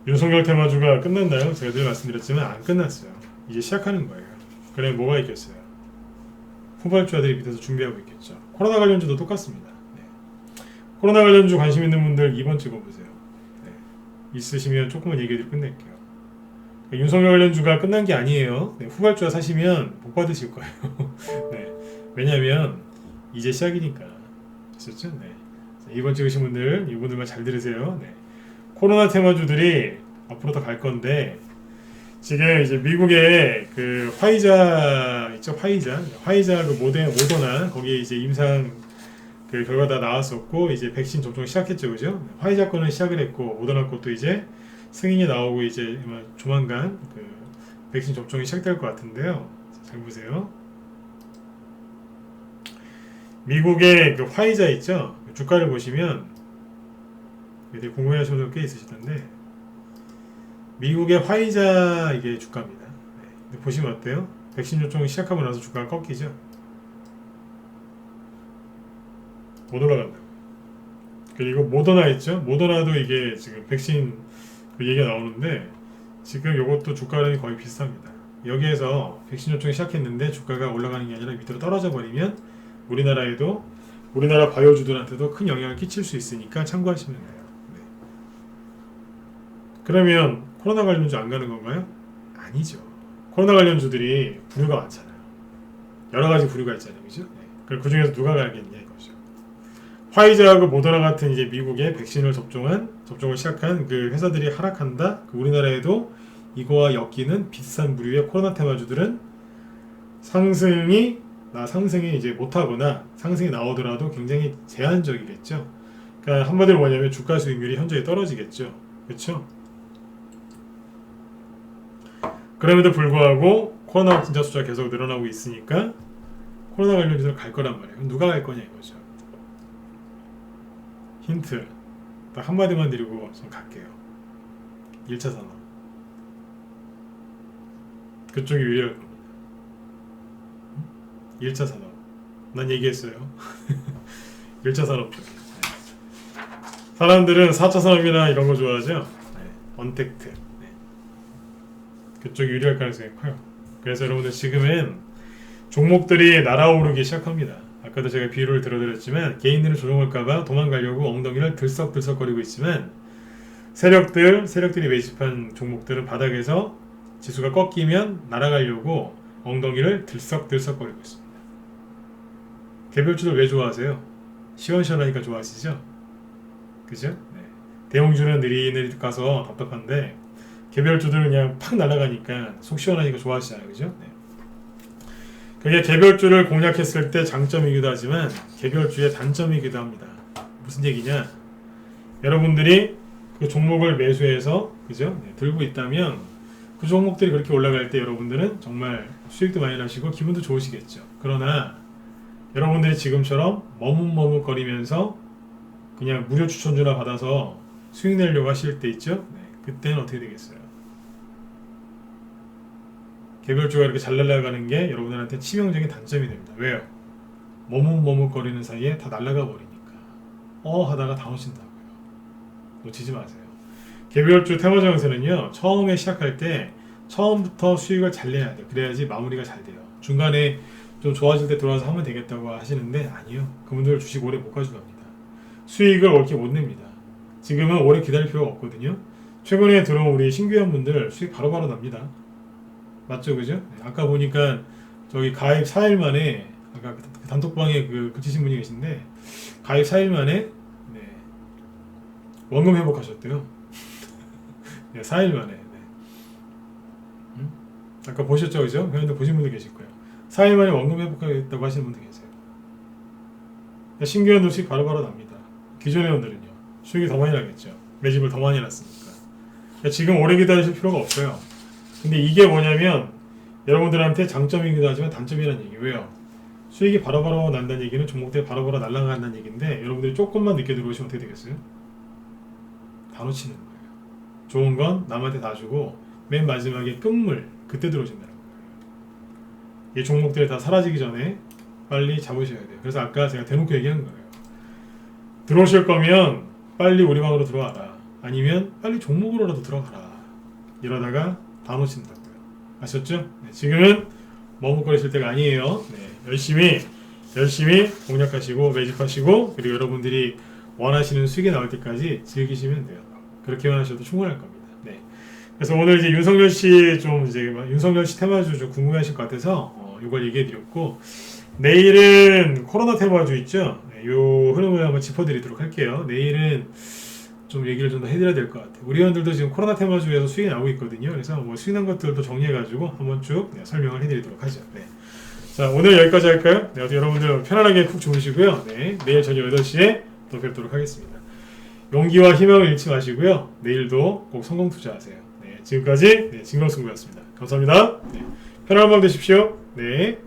윤석열 테마주가 끝났나요? 제가 늘 말씀드렸지만 안 끝났어요. 이제 시작하는 거예요. 그래 뭐가 있겠어요? 후발주자들이 밑에서 준비하고 있겠죠. 코로나 관련주도 똑같습니다. 네. 코로나 관련주 관심 있는 분들 2번 찍어보세요. 네. 있으시면 조금만 얘기해드리고 끝낼게요. 윤석열 관련주가 끝난 게 아니에요. 네. 후발주자 사시면 복 받으실 거예요. 네. 왜냐하면 이제 시작이니까. 됐었죠? 네. 2번 찍으신 분들, 이분들만 잘 들으세요. 네. 코로나 테마주들이 앞으로 더 갈 건데 지금 이제 미국의 그 화이자 있죠? 화이자 그 모더나 거기에 이제 임상 그 결과 다 나왔었고 이제 백신 접종 시작했죠, 그죠? 화이자 거는 시작을 했고 모더나 것도 이제 승인이 나오고 이제 조만간 그 백신 접종이 시작될 것 같은데요. 잘 보세요. 미국의 그 화이자 있죠? 주가를 보시면 되게 궁금해하시는 분들 꽤 있으시던데 미국의 화이자 이게 주가입니다. 네. 보시면 어때요? 백신 접종이 시작하고 나서 주가가 꺾이죠? 못 올라간다고. 그리고 모더나 있죠? 모더나도 이게 지금 백신 그 얘기가 나오는데 지금 이것도 주가 흐름이 거의 비슷합니다. 여기에서 백신 접종이 시작했는데 주가가 올라가는 게 아니라 밑으로 떨어져 버리면 우리나라 바이오주들한테도 큰 영향을 끼칠 수 있으니까 참고하시면 돼요. 네. 그러면 코로나 관련주 안 가는 건가요? 아니죠. 코로나 관련주들이 부류가 많잖아요. 여러 가지 부류가 있잖아요, 그죠? 네. 그럼 그 중에서 누가 가겠냐 이거죠. 화이자하고 모더나 같은 이제 미국의 백신을 접종을 시작한 그 회사들이 하락한다. 그 우리나라에도 이거와 엮이는 비슷한 부류의 코로나 테마주들은 상승이 이제 못하거나 상승이 나오더라도 굉장히 제한적이겠죠. 그러니까 한마디로 뭐냐면 주가 수익률이 현저히 떨어지겠죠. 그렇죠? 그럼에도 불구하고 코로나 확진자 숫자가 계속 늘어나고 있으니까 코로나 관련주로 갈 거란 말이에요. 그럼 누가 갈 거냐 이거죠. 힌트 딱 한마디만 드리고 좀 갈게요. 1차 산업 그쪽이 유리할 겁니다. 1차 산업 난 얘기했어요. 1차 산업 쪽 사람들은 4차 산업이나 이런 거 좋아하죠. 네. 언택트 네. 그쪽이 유리할 가능성이 커요. 그래서 여러분들 지금은 종목들이 날아오르기 시작합니다. 아까도 제가 비유를 들어드렸지만 개인들은 조정할까봐 도망가려고 엉덩이를 들썩들썩거리고 있지만 세력들이 매집한 종목들은 바닥에서 지수가 꺾이면 날아가려고 엉덩이를 들썩들썩거리고 있습니다. 개별주들 왜 좋아하세요? 시원시원하니까 좋아하시죠? 그죠? 네. 대형주는 느릿느릿 가서 답답한데 개별주들은 그냥 팍 날아가니까 속 시원하니까 좋아하시잖아요. 그죠? 네. 그게 개별주를 공략했을 때 장점이기도 하지만 개별주의 단점이기도 합니다. 무슨 얘기냐? 여러분들이 그 종목을 매수해서 그죠? 네, 들고 있다면 그 종목들이 그렇게 올라갈 때 여러분들은 정말 수익도 많이 나시고 기분도 좋으시겠죠. 그러나 여러분들이 지금처럼 머뭇머뭇거리면서 그냥 무료 추천주나 받아서 수익 내려고 하실 때 있죠? 네, 그때는 어떻게 되겠어요? 개별주가 이렇게 잘 날아가는 게 여러분들한테 치명적인 단점이 됩니다. 왜요? 머뭇머뭇거리는 사이에 다 날아가 버리니까 하다가 다 놓친다고요. 놓치지 마세요. 개별주 테마장에서는요, 처음에 시작할 때 처음부터 수익을 잘 내야 돼요. 그래야지 마무리가 잘 돼요. 중간에 좀 좋아질 때 들어와서 하면 되겠다고 하시는데 아니요. 그분들 주식 오래 못 가져갑니다. 수익을 이렇게 못 냅니다. 지금은 오래 기다릴 필요가 없거든요. 최근에 들어온 우리 신규회원분들 수익 바로바로 납니다. 맞죠, 그죠? 네, 아까 보니까 저기 가입 4일 만에 아까 그 단톡방에 그 붙이신 분이 계신데 가입 4일 만에 네, 원금 회복하셨대요. 네, 4일 만에. 네. 아까 보셨죠, 그죠? 회원들 보신 분도 계실 거예요. 4일 만에 원금 회복하겠다고 하시는 분도 계세요. 신규회원들 수익 바로바로 납니다. 기존 회원들은요. 수익이 더 많이 나겠죠. 매집을 더 많이 났으니까. 지금 오래 기다리실 필요가 없어요. 근데 이게 뭐냐면 여러분들한테 장점이기도 하지만 단점이라는 얘기예요. 왜요? 수익이 바로바로 난다는 얘기는 종목들이 바로바로 날아간다는 얘기인데 여러분들이 조금만 늦게 들어오시면 어떻게 되겠어요? 다 놓치는 거예요. 좋은 건 남한테 다 주고 맨 마지막에 끝물 그때 들어오신다는 거예요. 이 종목들이 다 사라지기 전에 빨리 잡으셔야 돼요. 그래서 아까 제가 대놓고 얘기한 거예요. 들어오실 거면 빨리 우리 방으로 들어와라. 아니면 빨리 종목으로라도 들어가라. 이러다가 다 놓친다고요. 아셨죠? 네, 지금은 머뭇거리실 때가 아니에요. 네, 열심히 공략하시고 매집하시고 그리고 여러분들이 원하시는 수익이 나올 때까지 즐기시면 돼요. 그렇게만 하셔도 충분할 겁니다. 네. 그래서 오늘 이제 윤석열 씨 테마주 좀 궁금해하실 것 같아서 이걸 얘기해드렸고 내일은 코로나 테마주 있죠. 네, 요 흐름을 한번 짚어드리도록 할게요. 내일은 좀 얘기를 좀 더 해드려야 될 것 같아요. 우리 회원들도 지금 코로나 테마주에서 수익이 나오고 있거든요. 그래서 뭐 수익 난 것들도 정리해가지고 한번 쭉 설명을 해드리도록 하죠. 네. 자, 오늘 여기까지 할까요? 네, 여러분들 편안하게 푹 주무시고요. 네, 내일 저녁 8시에 또 뵙도록 하겠습니다. 용기와 희망을 잃지 마시고요. 내일도 꼭 성공 투자하세요. 네, 지금까지 진검승부였습니다. 감사합니다. 네, 편안한 밤 되십시오. 네.